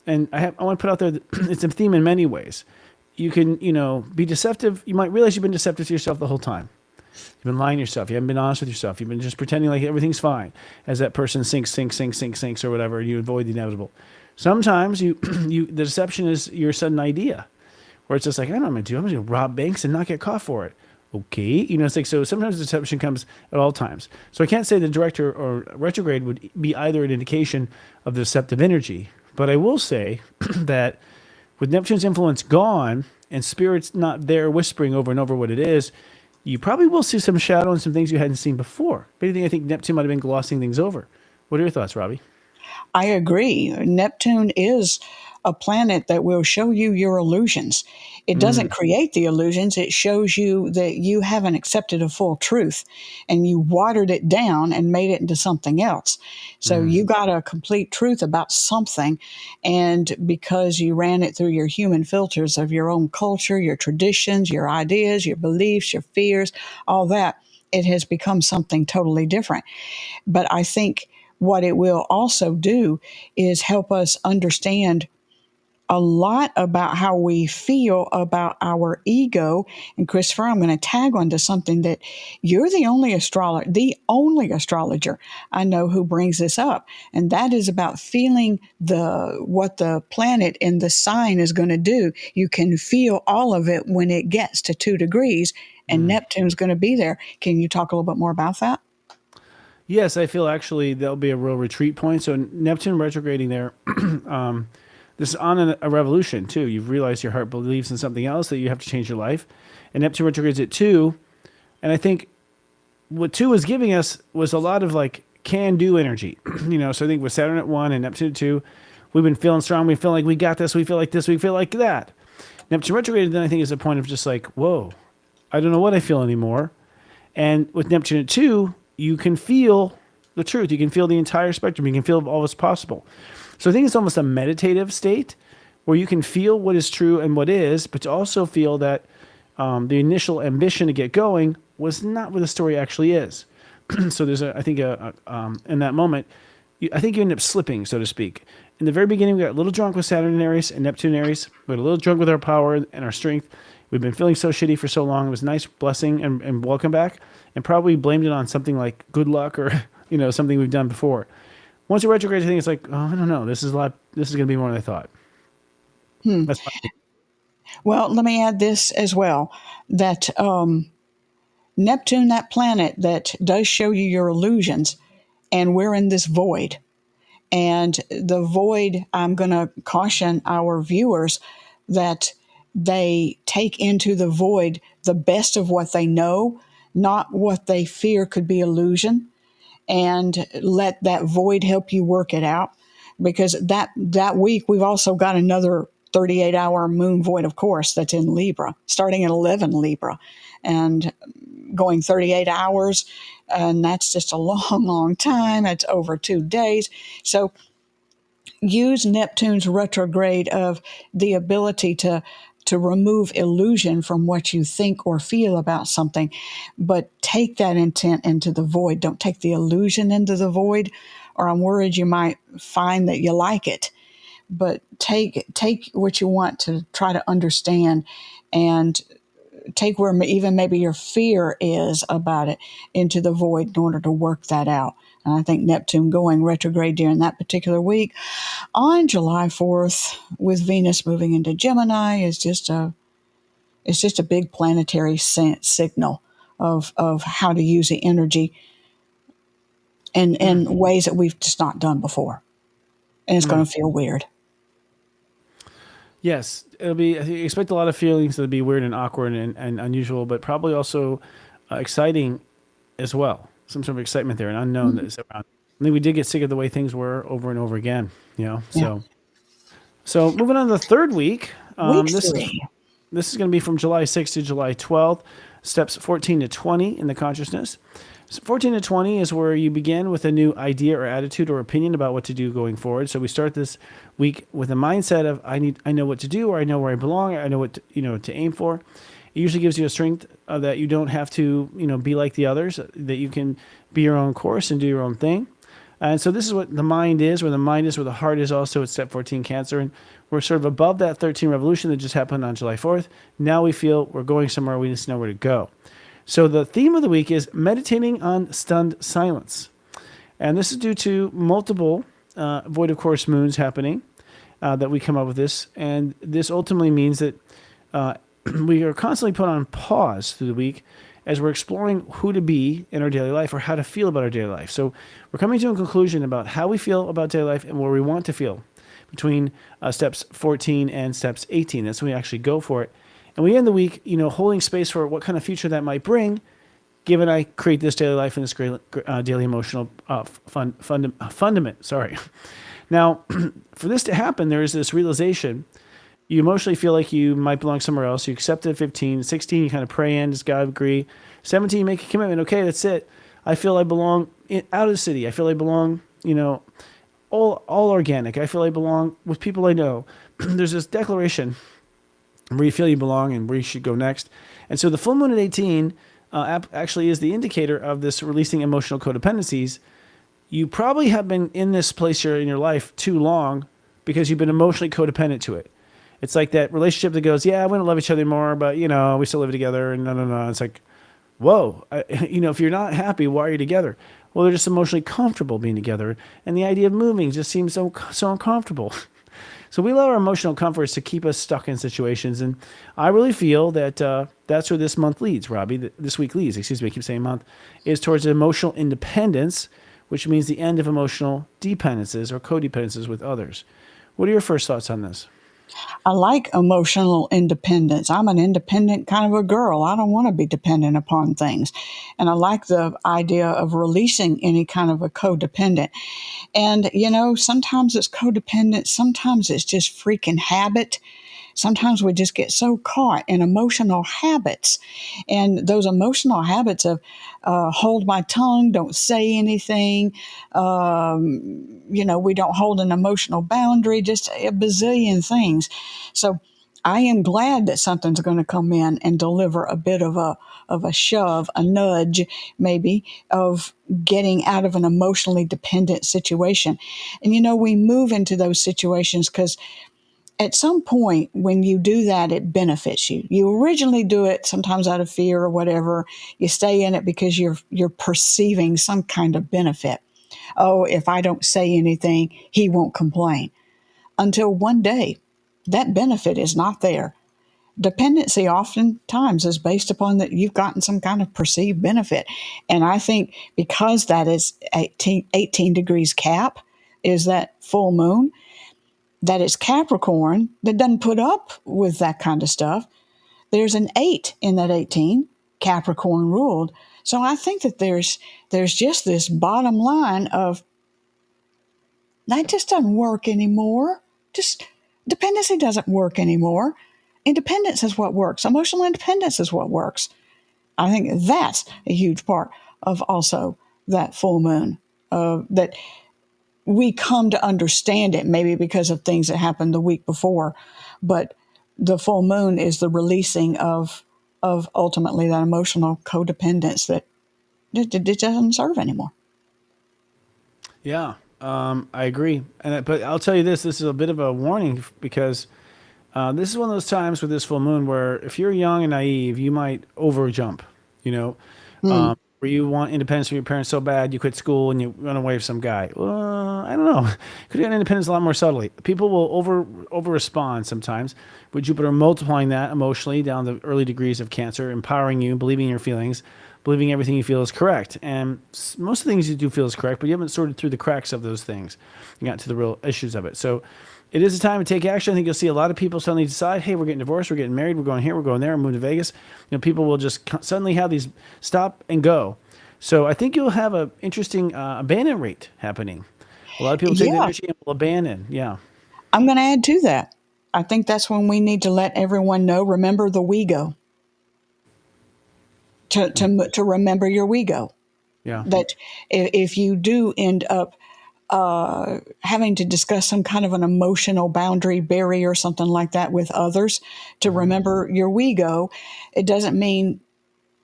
and I want to put out there that it's a theme in many ways. You can, be deceptive. You might realize you've been deceptive to yourself the whole time. You've been lying to yourself. You haven't been honest with yourself. You've been just pretending like everything's fine as that person sinks or whatever, and you avoid the inevitable. Sometimes the deception is your sudden idea, where it's just like, I don't know what I'm going to do. I'm going to rob banks and not get caught for it. Okay. It's like, so sometimes deception comes at all times. So I can't say the director or retrograde would be either an indication of the deceptive energy, but I will say that with Neptune's influence gone and spirits not there whispering over and over what it is, you probably will see some shadow and some things you hadn't seen before. If anything, I think Neptune might have been glossing things over. What are your thoughts, Robbie? I agree. Neptune is a planet that will show you your illusions. It doesn't create the illusions. It shows you that you haven't accepted a full truth and you watered it down and made it into something else. So you got a complete truth about something. And because you ran it through your human filters of your own culture, your traditions, your ideas, your beliefs, your fears, all that, it has become something totally different. But I think what it will also do is help us understand a lot about how we feel about our ego. And Christopher, I'm going to tag on to something that you're the only astrologer I know who brings this up. And that is about feeling what the planet in the sign is going to do. You can feel all of it when it gets to 2 degrees, and Neptune's going to be there. Can you talk a little bit more about that? Yes, I feel actually there'll be a real retreat point. So Neptune retrograding there, this is on a revolution too. You've realized your heart believes in something else, that you have to change your life. And Neptune retrogrades at 2. And I think what 2 was giving us was a lot of like can-do energy. So I think with Saturn at 1 and Neptune at 2, we've been feeling strong. We feel like we got this. We feel like this. We feel like that. Neptune retrograded then I think is a point of just like, whoa, I don't know what I feel anymore. And with Neptune at 2, you can feel the truth. You can feel the entire spectrum. You can feel all that's possible. So I think it's almost a meditative state where you can feel what is true and what is, but to also feel that the initial ambition to get going was not what the story actually is. So there's I think in that moment, I think you end up slipping, so to speak. In the very beginning, we got a little drunk with Saturn in Aries and Neptune in Aries. We got a little drunk with our power and our strength. We've been feeling so shitty for so long. It was a nice blessing and welcome back, and probably blamed it on something like good luck or something we've done before. Once it retrogrades, I think it's like, oh, I don't know. This is going to be more than I thought. That's my opinion. Well, let me add this as well, that Neptune, that planet that does show you your illusions, and we're in this void. And the void, I'm going to caution our viewers that they take into the void the best of what they know, not what they fear could be illusion, and let that void help you work it out. Because that week, we've also got another 38-hour moon void, of course, that's in Libra, starting at 11 Libra and going 38 hours. And that's just a long, long time. It's over 2 days. So use Neptune's retrograde of the ability to remove illusion from what you think or feel about something, but take that intent into the void. Don't take the illusion into the void, or I'm worried you might find that you like it. But take what you want to try to understand, and take where even maybe your fear is about it into the void in order to work that out. And I think Neptune going retrograde during that particular week on July 4th with Venus moving into Gemini is just a big planetary signal of how to use the energy in ways that we've just not done before. And it's going to feel weird. Yes, it'll be. I expect a lot of feelings that'll be weird and awkward and unusual, but probably also exciting as well. Some sort of excitement there, an unknown that is around. I think we did get sick of the way things were over and over again. So moving on to the third week. Week This 3. is going to be from July 6th to July 12th. Steps 14 to 20 in the consciousness. So 14 to 20 is where you begin with a new idea or attitude or opinion about what to do going forward. So we start this week with a mindset of I know what to do, or I know where I belong, or I know what to aim for. It usually gives you a strength that you don't have to be like the others, that you can be your own course and do your own thing. And so this is what the mind is, where the heart is also at step 14 Cancer. And we're sort of above that 13 revolution that just happened on July 4th. Now we feel we're going somewhere. We just know where to go. So the theme of the week is meditating on stunned silence. And this is due to multiple void of course moons happening that we come up with this. And this ultimately means that we are constantly put on pause through the week as we're exploring who to be in our daily life or how to feel about our daily life. So we're coming to a conclusion about how we feel about daily life and where we want to feel between steps 14 and steps 18. That's when we actually go for it. And we end the week, holding space for what kind of future that might bring, given I create this daily life and this great daily emotional fundament. Sorry. Now, for this to happen, there is this realization. You emotionally feel like you might belong somewhere else. You accept it at 15. 16, you kind of pray in. Does God agree? 17, you make a commitment. Okay, that's it. I feel I belong out of the city. I feel I belong, all organic. I feel I belong with people I know. There's this declaration where you feel you belong and where you should go next. And so the full moon at 18 actually is the indicator of this releasing emotional codependencies. You probably have been in this place in your life too long because you've been emotionally codependent to it. It's like that relationship that goes, yeah, we don't love each other anymore, but we still live together. And no. It's like, whoa, if you're not happy, why are you together? Well, they're just emotionally comfortable being together, and the idea of moving just seems so uncomfortable. So we allow our emotional comforts to keep us stuck in situations, and I really feel that that's where this month leads, Robbie. This week leads. Excuse me, I keep saying month, is towards emotional independence, which means the end of emotional dependences or codependences with others. What are your first thoughts on this? I like emotional independence. I'm an independent kind of a girl. I don't want to be dependent upon things. And I like the idea of releasing any kind of a codependent. And, sometimes it's codependent, sometimes it's just freaking habit. Sometimes we just get so caught in emotional habits. And those emotional habits of hold my tongue, don't say anything, we don't hold an emotional boundary, just a bazillion things. So I am glad that something's going to come in and deliver a bit of a shove, a nudge, maybe, of getting out of an emotionally dependent situation. And we move into those situations because at some point when you do that, it benefits you. You originally do it sometimes out of fear or whatever. You stay in it because you're perceiving some kind of benefit. Oh, if I don't say anything, he won't complain. Until one day, that benefit is not there. Dependency oftentimes is based upon that you've gotten some kind of perceived benefit. And I think because that is 18 degrees Cap, is that full moon, that it's Capricorn that doesn't put up with that kind of stuff. There's an 8 in that 18, Capricorn ruled. So I think that there's just this bottom line of that just doesn't work anymore. Just dependency doesn't work anymore. Independence is what works. Emotional independence is what works. I think that's a huge part of also that full moon, that we come to understand it maybe because of things that happened the week before, but the full moon is the releasing of ultimately that emotional codependence that it doesn't serve anymore. Yeah, I agree. But I'll tell you this: this is a bit of a warning because this is one of those times with this full moon where if you're young and naive, you might overjump. You know, where you want independence from your parents so bad you quit school and you run away with some guy. Well, I don't know. Could get independence a lot more subtly. People will over respond sometimes, with Jupiter multiplying that emotionally down the early degrees of Cancer, empowering you, believing your feelings, believing everything you feel is correct. And most of the things you do feel is correct, but you haven't sorted through the cracks of those things. You got to the real issues of it. So it is a time to take action. I think you'll see a lot of people suddenly decide, hey, we're getting divorced, we're getting married, we're going here, we're going there, we're moving to Vegas. People will just suddenly have these stop and go. So I think you'll have an interesting abandon rate happening. A lot of people take the Yeah, energy and will abandon. Yeah. I'm going to add to that. I think that's when we need to let everyone know, remember the we go, to remember your we go. Yeah. That if you do end up having to discuss some kind of an emotional boundary barrier or something like that with others, to remember your we go, it doesn't mean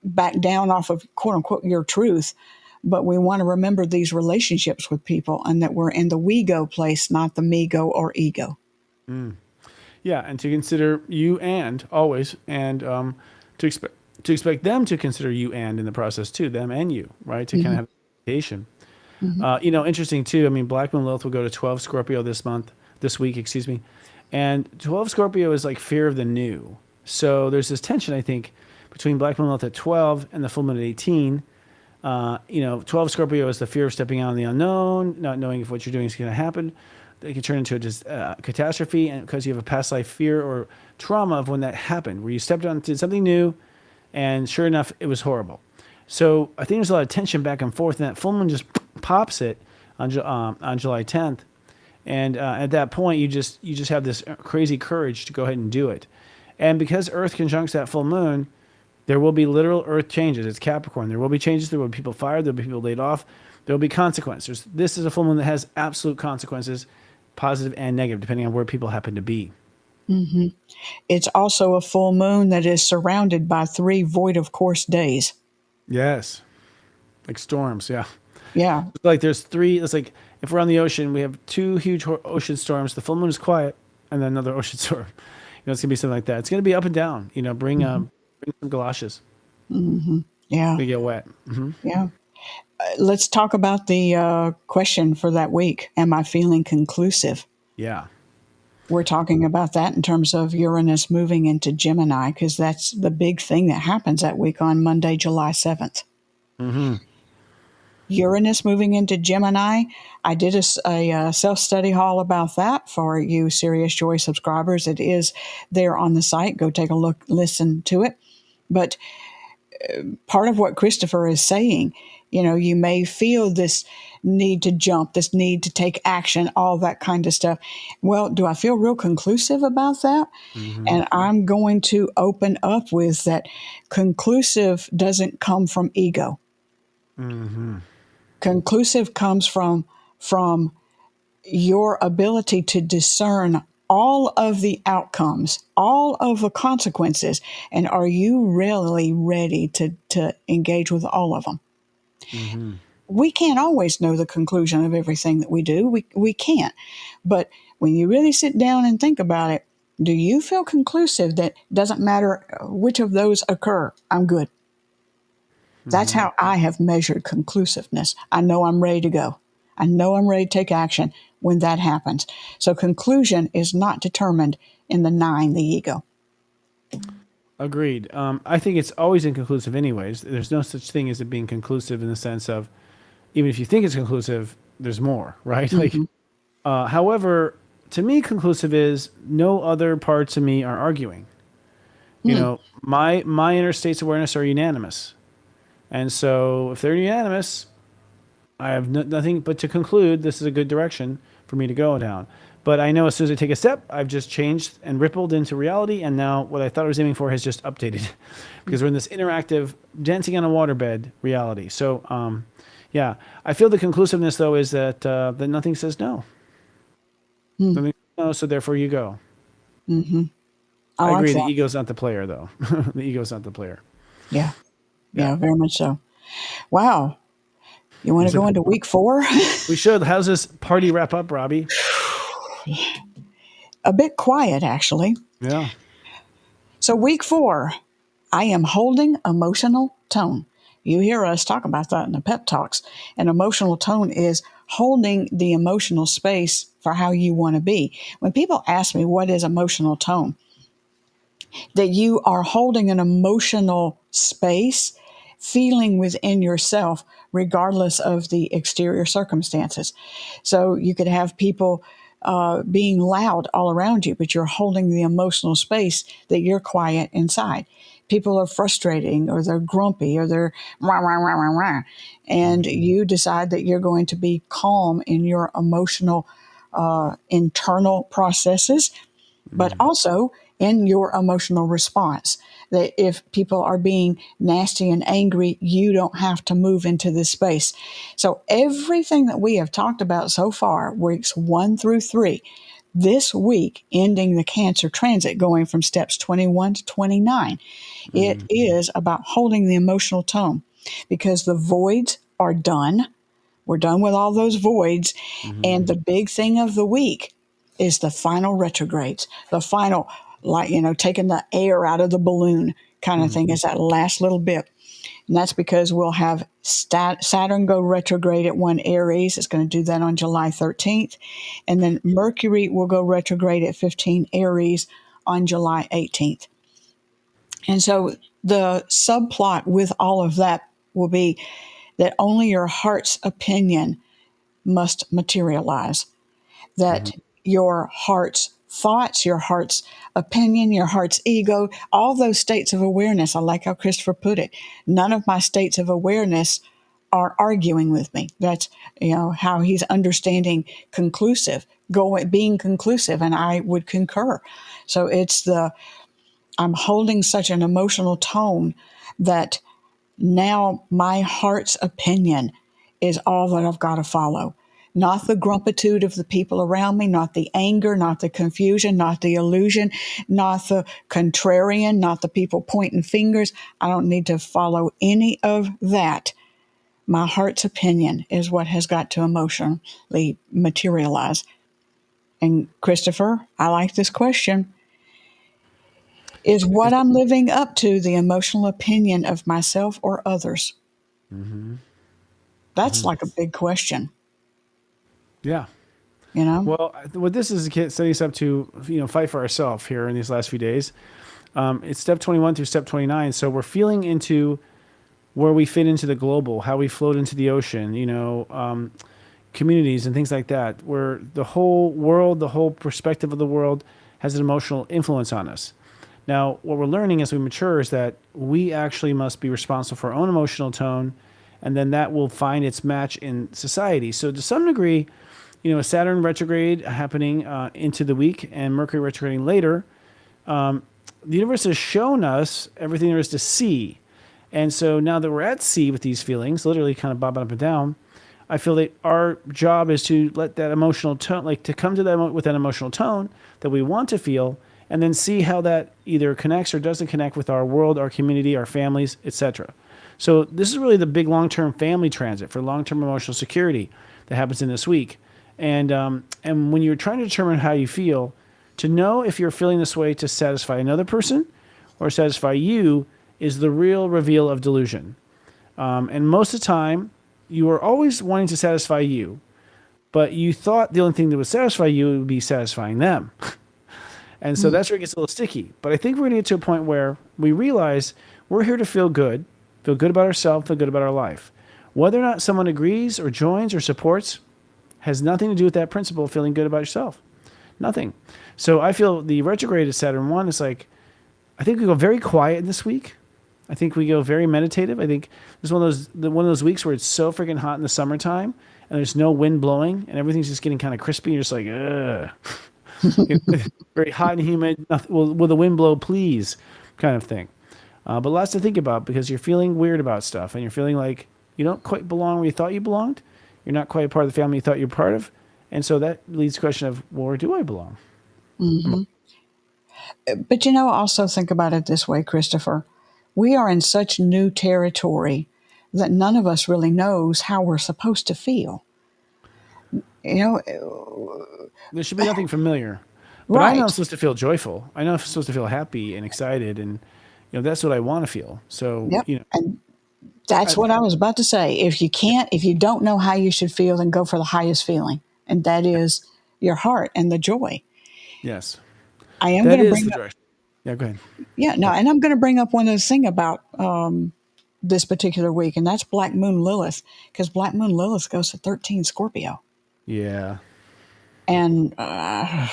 back down off of quote unquote your truth, but we want to remember these relationships with people and that we're in the we go place, not the me go or ego. Yeah, and to consider you and always, and to expect them to consider you and in the process too, them and you, right? To kind of Hmm. have communication. Hmm. Interesting too. I mean, Black Moon Lilith will go to 12 Scorpio this week, excuse me, and 12 Scorpio is like fear of the new. So there's this tension, I think, between Black Moon Lilith at 12 and the full moon at 18. 12 Scorpio is the fear of stepping out in the unknown, not knowing if what you're doing is going to happen. It can turn into a catastrophe, and because you have a past life fear or trauma of when that happened, where you stepped onto something new, and sure enough, it was horrible. So I think there's a lot of tension back and forth, and that full moon just pops it on July 10th, and at that point, you just have this crazy courage to go ahead and do it, and because Earth conjuncts that full moon, there will be literal Earth changes. It's Capricorn. There will be changes. There will be people fired. There will be people laid off. There will be consequences. This is a full moon that has absolute consequences, positive and negative, depending on where people happen to be. It's also a full moon that is surrounded by 3 void of course days. Yes. Like storms. Yeah. Yeah. Like there's three. It's like if we're on the ocean, we have two huge ocean storms. The full moon is quiet, and then another ocean storm. It's gonna be something like that. It's gonna be up and down. Bring some galoshes. Yeah. We get wet. Yeah. Let's talk about the question for that week. Am I feeling conclusive? Yeah. We're talking about that in terms of Uranus moving into Gemini, because that's the big thing that happens that week on Monday, July 7th. Uranus moving into Gemini. I did a self-study hall about that for you Sirius Joy subscribers. It is there on the site. Go take a look, listen to it. But part of what Christopher is saying, you may feel this need to jump, this need to take action, all that kind of stuff. Well, do I feel real conclusive about that? And I'm going to open up with that conclusive doesn't come from ego. Conclusive comes from your ability to discern all of the outcomes, all of the consequences, and are you really ready to engage with all of them? We can't always know the conclusion of everything that we do. We can't. But when you really sit down and think about it, do you feel conclusive that doesn't matter which of those occur, I'm good? That's how I have measured conclusiveness. I know I'm ready to go. I know I'm ready to take action when that happens. So conclusion is not determined in the 9, the ego. Agreed. I think it's always inconclusive, anyways. There's no such thing as it being conclusive in the sense of, even if you think it's conclusive, there's more, right? However, to me, conclusive is no other parts of me are arguing. My inner states of awareness are unanimous. And so if they're unanimous, I have nothing but to conclude this is a good direction for me to go down. But I know as soon as I take a step, I've just changed and rippled into reality. And now what I thought I was aiming for has just updated because we're in this interactive dancing on a waterbed reality. So, yeah, I feel the conclusiveness, though, is that nothing says no. Nothing says no, so therefore you go. I agree. The ego's not the player, though. The ego's not the player. Yeah, very much so. Wow. You want to go into week 4? We should. How's this party wrap up, Robbie? A bit quiet, actually. Yeah. So week 4, I am holding emotional tone. You hear us talk about that in the Pep Talks. An emotional tone is holding the emotional space for how you want to be. When people ask me what is emotional tone, that you are holding an emotional space, feeling within yourself, regardless of the exterior circumstances. So you could have people being loud all around you, but you're holding the emotional space that you're quiet inside. People are frustrating, or they're grumpy, or they're rah, rah, rah, rah, rah. And you decide that you're going to be calm in your emotional internal processes, but also in your emotional response. That if people are being nasty and angry, you don't have to move into this space. So everything that we have talked about so far, weeks 1 through 3, this week, ending the Cancer transit, going from steps 21 to 29, it is about holding the emotional tone, because the voids are done. We're done with all those voids. And the big thing of the week is the final retrogrades, the final, taking the air out of the balloon kind of thing, is that last little bit. And that's because we'll have Saturn go retrograde at 1 Aries. It's going to do that on July 13th. And then Mercury will go retrograde at 15 Aries on July 18th. And so the subplot with all of that will be that only your heart's opinion must materialize. That your heart's thoughts, your heart's opinion, your heart's ego, all those states of awareness, I like how Christopher put it, none of my states of awareness are arguing with me. That's how he's understanding conclusive, being conclusive, and I would concur. So it's I'm holding such an emotional tone that now my heart's opinion is all that I've got to follow. not the grumpitude of the people around me, not the anger, not the confusion, not the illusion, not the contrarian, not the people pointing fingers. I don't need to follow any of that. My heart's opinion is what has got to emotionally materialize. And Christopher, I like this question. Is what I'm living up to the emotional opinion of myself or others? Mm-hmm. That's Mm-hmm. like a big question, Yeah. you know? Well, what this is setting us up to, fight for ourselves here in these last few days. It's step 21 through step 29. So we're feeling into where we fit into the global, how we float into the ocean, communities and things like that, where the whole world, the whole perspective of the world has an emotional influence on us. Now, what we're learning as we mature is that we actually must be responsible for our own emotional tone, and then that will find its match in society. So, to some degree, a Saturn retrograde happening into the week and Mercury retrograding later, the universe has shown us everything there is to see. And so now that we're at sea with these feelings, literally kind of bobbing up and down, I feel that our job is to let that emotional tone, like to come to that with that emotional tone that we want to feel, and then see how that either connects or doesn't connect with our world, our community, our families, etc. So this is really the big long-term family transit for long-term emotional security that happens in this week. And when you're trying to determine how you feel, to know if you're feeling this way to satisfy another person or satisfy you is the real reveal of delusion. And most of the time, you are always wanting to satisfy you, but you thought the only thing that would satisfy you would be satisfying them. And so that's where it gets a little sticky. But I think we're going to get to a point where we realize we're here to feel good about ourselves, feel good about our life. Whether or not someone agrees or joins or supports has nothing to do with that principle of feeling good about yourself. Nothing. So I feel the retrograde Saturn 1 is like, I think we go very quiet this week. I think we go very meditative. I think this is one of those weeks where it's so freaking hot in the summertime and there's no wind blowing and everything's just getting kind of crispy. You're just like, ugh. Very hot and humid. Will the wind blow, please? Kind of thing. But lots to think about because you're feeling weird about stuff and you're feeling like you don't quite belong where you thought you belonged. You're not quite a part of the family you thought you were part of. And so that leads to the question of, well, where do I belong? Mm-hmm. But also think about it this way, Christopher. We are in such new territory that none of us really knows how we're supposed to feel. There should be nothing familiar. But I know I'm Right, supposed to feel joyful. I know I'm supposed to feel happy and excited. And, that's what I want to feel. So, yep. And that's what I was about to say. If you don't know how you should feel, then go for the highest feeling. And that is your heart and the joy. yes, I am that going to is bring the up, direction. Yeah, go ahead. yeah, no, and I'm going to bring up one other thing about this particular week, and that's Black Moon Lilith, because Black Moon Lilith goes to 13 Scorpio. Yeah. And I'm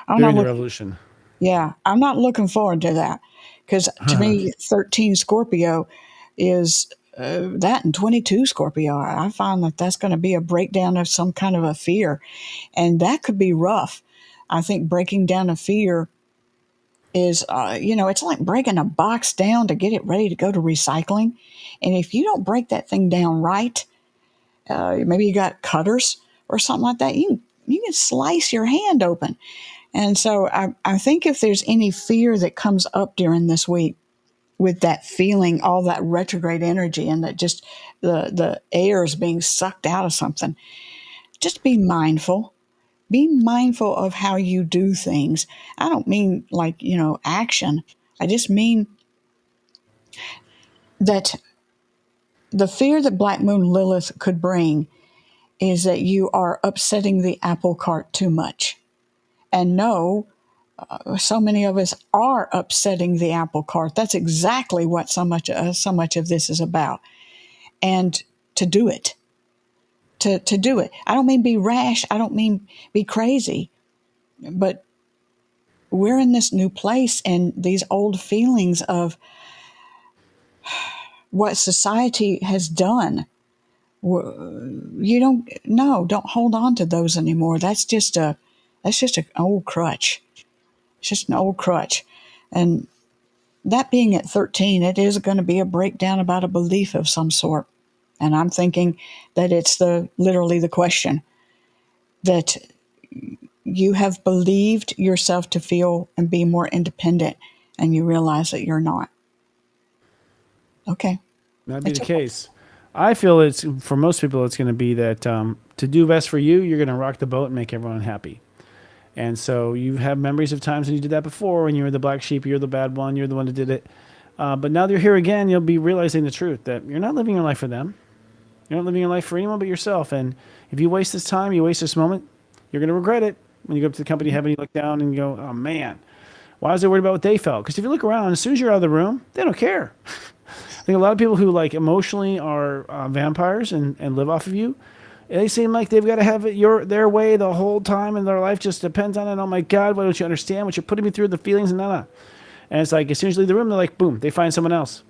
During not the looking, revolution. yeah, I'm not looking forward to that. Because to me, 13 Scorpio is that and 22 Scorpio. I find that that's going to be a breakdown of some kind of a fear. And that could be rough. I think breaking down a fear is, it's like breaking a box down to get it ready to go to recycling. And if you don't break that thing down right, maybe you got cutters or something like that, you can slice your hand open. And so I think if there's any fear that comes up during this week with that feeling, all that retrograde energy and that just the air is being sucked out of something, just be mindful. Be mindful of how you do things. I don't mean like, action. I just mean that the fear that Black Moon Lilith could bring is that you are upsetting the apple cart too much. And no, so many of us are upsetting the apple cart. That's exactly what so much of this is about. And to do it, to do it. I don't mean be rash. I don't mean be crazy, but we're in this new place and these old feelings of what society has done. You don't hold on to those anymore. That's just an old crutch. It's just an old crutch. And that being at 13, it is going to be a breakdown about a belief of some sort. And I'm thinking that it's literally the question. that you have believed yourself to feel and be more independent, and you realize that you're not. Okay. That'd be It's the okay. case. I feel it's for most people, it's going to be that to do best for you, you're going to rock the boat and make everyone happy. And so you have memories of times when you did that before, when you were the black sheep, you're the bad one, you're the one that did it. But now that you're here again, you'll be realizing the truth that you're not living your life for them. You're not living your life for anyone but yourself. And if you waste this time, you waste this moment, you're going to regret it. When you go up to the company heaven, you look down and you go, oh man, why was I worried about what they felt? Because if you look around, as soon as you're out of the room, they don't care. I think a lot of people who like emotionally are vampires and live off of you, they seem like they've got to have it their way the whole time, and their life just depends on it. Oh my God, why don't you understand what you're putting me through? The feelings and none. And it's like as soon as you leave the room, they're like, boom, they find someone else.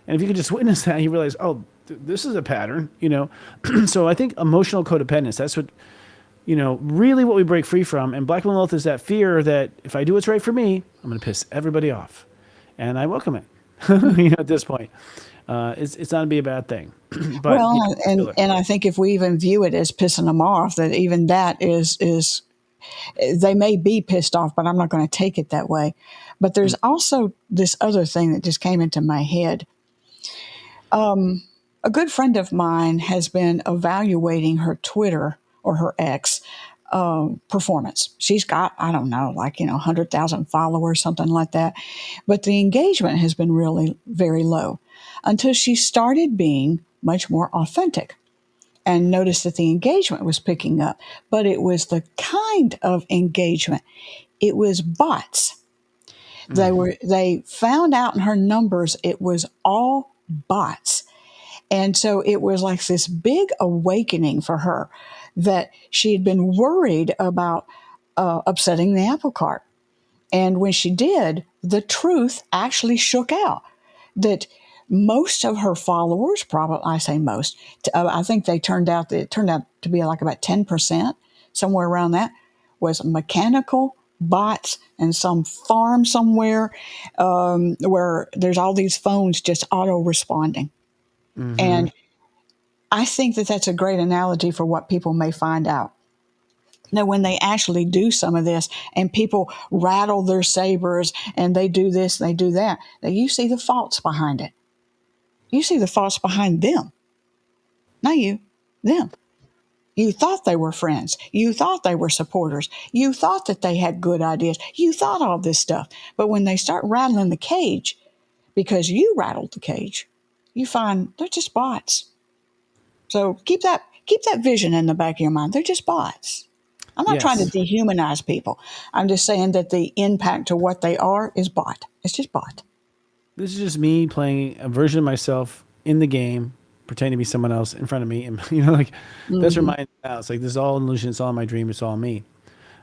And if you could just witness that, you realize, oh, this is a pattern, you know. So I think emotional codependence. That's what really what we break free from. And Black Lilith is that fear that if I do what's right for me, I'm going to piss everybody off, and I welcome it. At this point, it's not going to be a bad thing. But Well, and I think if we even view it as pissing them off, that even that is they may be pissed off, but I'm not going to take it that way. But there's also this other thing that just came into my head. A good friend of mine has been evaluating her Twitter or her X performance. She's got, I don't know, 100,000 followers, something like that. But the engagement has been really very low until she started being much more authentic and noticed that the engagement was picking up. But it was the kind of engagement, it was bots. They found out in her numbers it was all bots. And so it was like this big awakening for her that she had been worried about upsetting the apple cart. And when she did, the truth actually shook out that most of her followers, probably I say most, I think it turned out to be like about 10%, somewhere around that, was mechanical bots and some farm somewhere where there's all these phones just auto responding. And I think that that's a great analogy for what people may find out. Now, when they actually do some of this and people rattle their sabers and they do this and they do that, now you see the faults behind it. You see the faults behind them. Not you, them. You thought they were friends. You thought they were supporters. You thought that they had good ideas. You thought all this stuff. But when they start rattling the cage, because you rattled the cage, you find they're just bots. So keep that vision in the back of your mind. They're just bots. I'm not trying to yes, dehumanize people. I'm just saying that the impact to what they are is bot. It's just bot. this is just me playing a version of myself in the game, pretending to be someone else in front of me, and that's where Mm-hmm. my now. It's like this is all an illusion. It's all my dream. It's all me.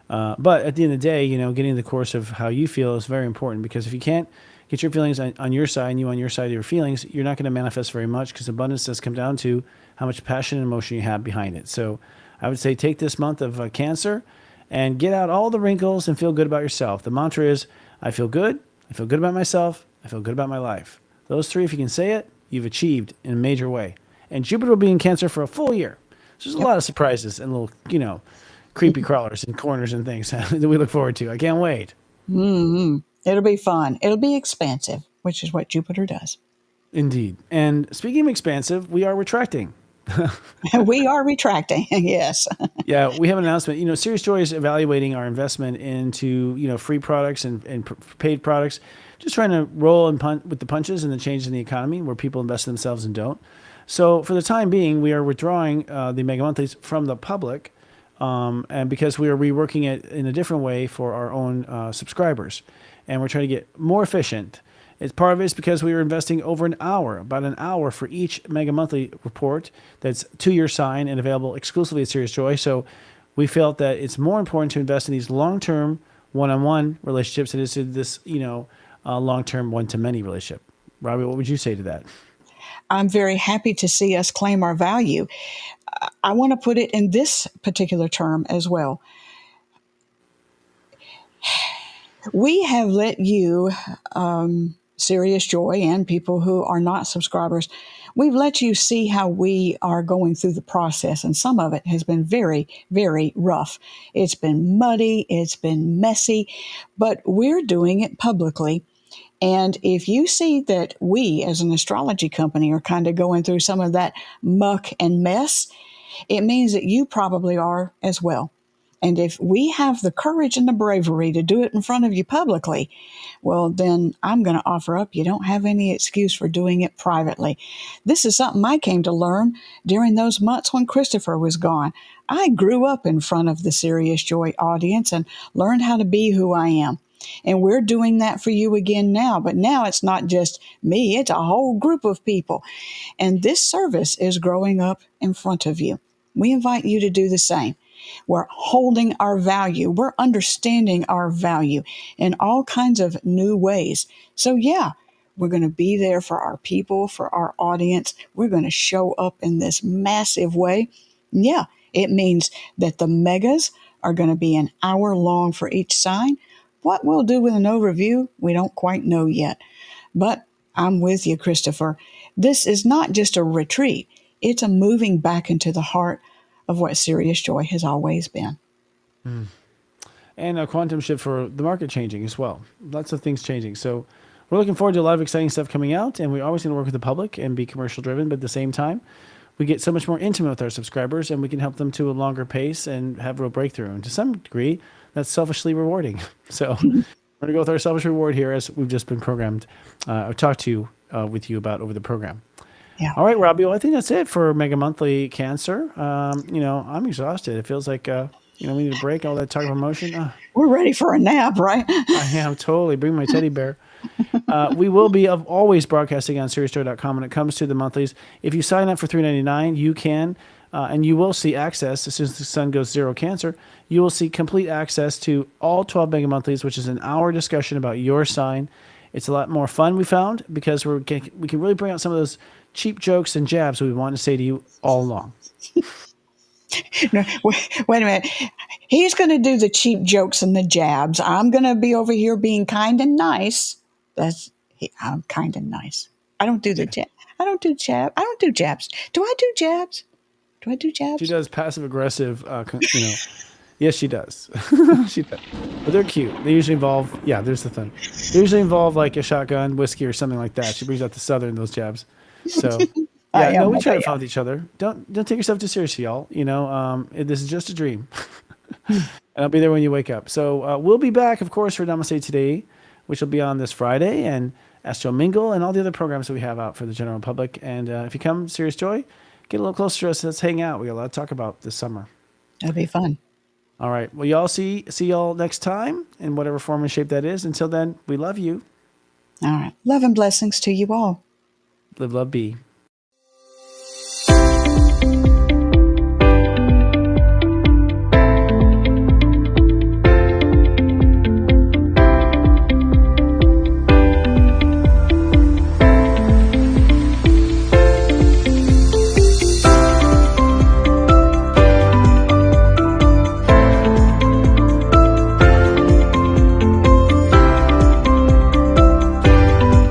But at the end of the day, getting the course of how you feel is very important because if you can't get your feelings on your side and you on your side of your feelings, you're not going to manifest very much because abundance does come down to how much passion and emotion you have behind it. So I would say take this month of Cancer and get out all the wrinkles and feel good about yourself. The mantra is I feel good. I feel good about myself. I feel good about my life. Those three, if you can say it, you've achieved in a major way. And Jupiter will be in Cancer for a full year. So there's a Yep. lot of surprises and little, creepy crawlers and corners and things that we look forward to. I can't wait. Mm-hmm. It'll be fun. It'll be expansive, which is what Jupiter does. Indeed. And speaking of expansive, we are retracting. We are retracting. Yes. Yeah, we have an announcement. Sirius Joy is evaluating our investment into, free products and paid products, just trying to roll and punt with the punches and the changes in the economy where people invest in themselves and don't. So for the time being, we are withdrawing the Mega Monthlies from the public, and because we are reworking it in a different way for our own subscribers, and we're trying to get more efficient. It's part of it is because we were investing over about an hour for each Mega Monthly report that's to your sign and available exclusively at Sirius Joy. So we felt that it's more important to invest in these long-term one-on-one relationships than it is to this, long-term one-to-many relationship. Robbie, what would you say to that? I'm very happy to see us claim our value. I want to put it in this particular term as well. We have let you, Serious Joy, and people who are not subscribers, we've let you see how we are going through the process, and some of it has been very, very rough. It's been muddy, it's been messy, but we're doing it publicly. And if you see that we, as an astrology company, are kind of going through some of that muck and mess, it means that you probably are as well. And if we have the courage and the bravery to do it in front of you publicly, well, then I'm going to offer up you don't have any excuse for doing it privately. This is something I came to learn during those months when Christopher was gone. I grew up in front of the Sirius Joy audience and learned how to be who I am. And we're doing that for you again now. But now it's not just me, it's a whole group of people. And this service is growing up in front of you. We invite you to do the same. We're holding our value. We're understanding our value in all kinds of new ways. So, yeah, we're going to be there for our people, for our audience. We're going to show up in this massive way. Yeah, it means that the megas are going to be an hour long for each sign. What we'll do with an overview, we don't quite know yet. But I'm with you, Christopher. This is not just a retreat. It's a moving back into the heart of what Sirius Joy has always been. And a quantum shift for the market changing as well. Lots of things changing. So we're looking forward to a lot of exciting stuff coming out, and we're always going to work with the public and be commercial driven, but at the same time, we get so much more intimate with our subscribers, and we can help them to a longer pace and have real breakthrough. And to some degree, that's selfishly rewarding. So we're going to go with our selfish reward here, as we've just been programmed, or talked to with you about over the program. Yeah. All right, Robbie. Well, I think that's it for Mega Monthly Cancer. I'm exhausted. It feels like, we need a break. All that talk of emotion. We're ready for a nap, right? I am totally. Bring my teddy bear. We will be always broadcasting on SiriusJoy.com when it comes to the monthlies. If you sign up for $3.99, you can, and you will see access as soon as the sun goes zero Cancer. You will see complete access to all 12 Mega Monthlies, which is an hour discussion about your sign. It's a lot more fun, we found, because we can really bring out some of those cheap jokes and jabs we want to say to you all along. No, wait a minute. He's going to do the cheap jokes and the jabs. I'm going to be over here being kind and nice. I'm kind and nice. I don't do the jab. I don't do jabs. Do I do jabs? She does passive aggressive. Yes, she does. She does. But they're cute. They usually involve. Yeah, there's the thing. They usually involve like a shotgun, whiskey, or something like that. She brings out the Southern those jabs. So. Yeah, we try to find each other. Don't take yourself too seriously, y'all. This is just a dream. And I'll be there when you wake up. So we'll be back, of course, for Namaste Today, which will be on this Friday, and Astro Mingle, and all the other programs that we have out for the general public. And if you come, Sirius Joy, get a little closer to us. Let's hang out. We got a lot to talk about this summer. That'll be fun. All right. Well, y'all see y'all next time in whatever form and shape that is. Until then, we love you. All right. Love and blessings to you all. Live, love, be.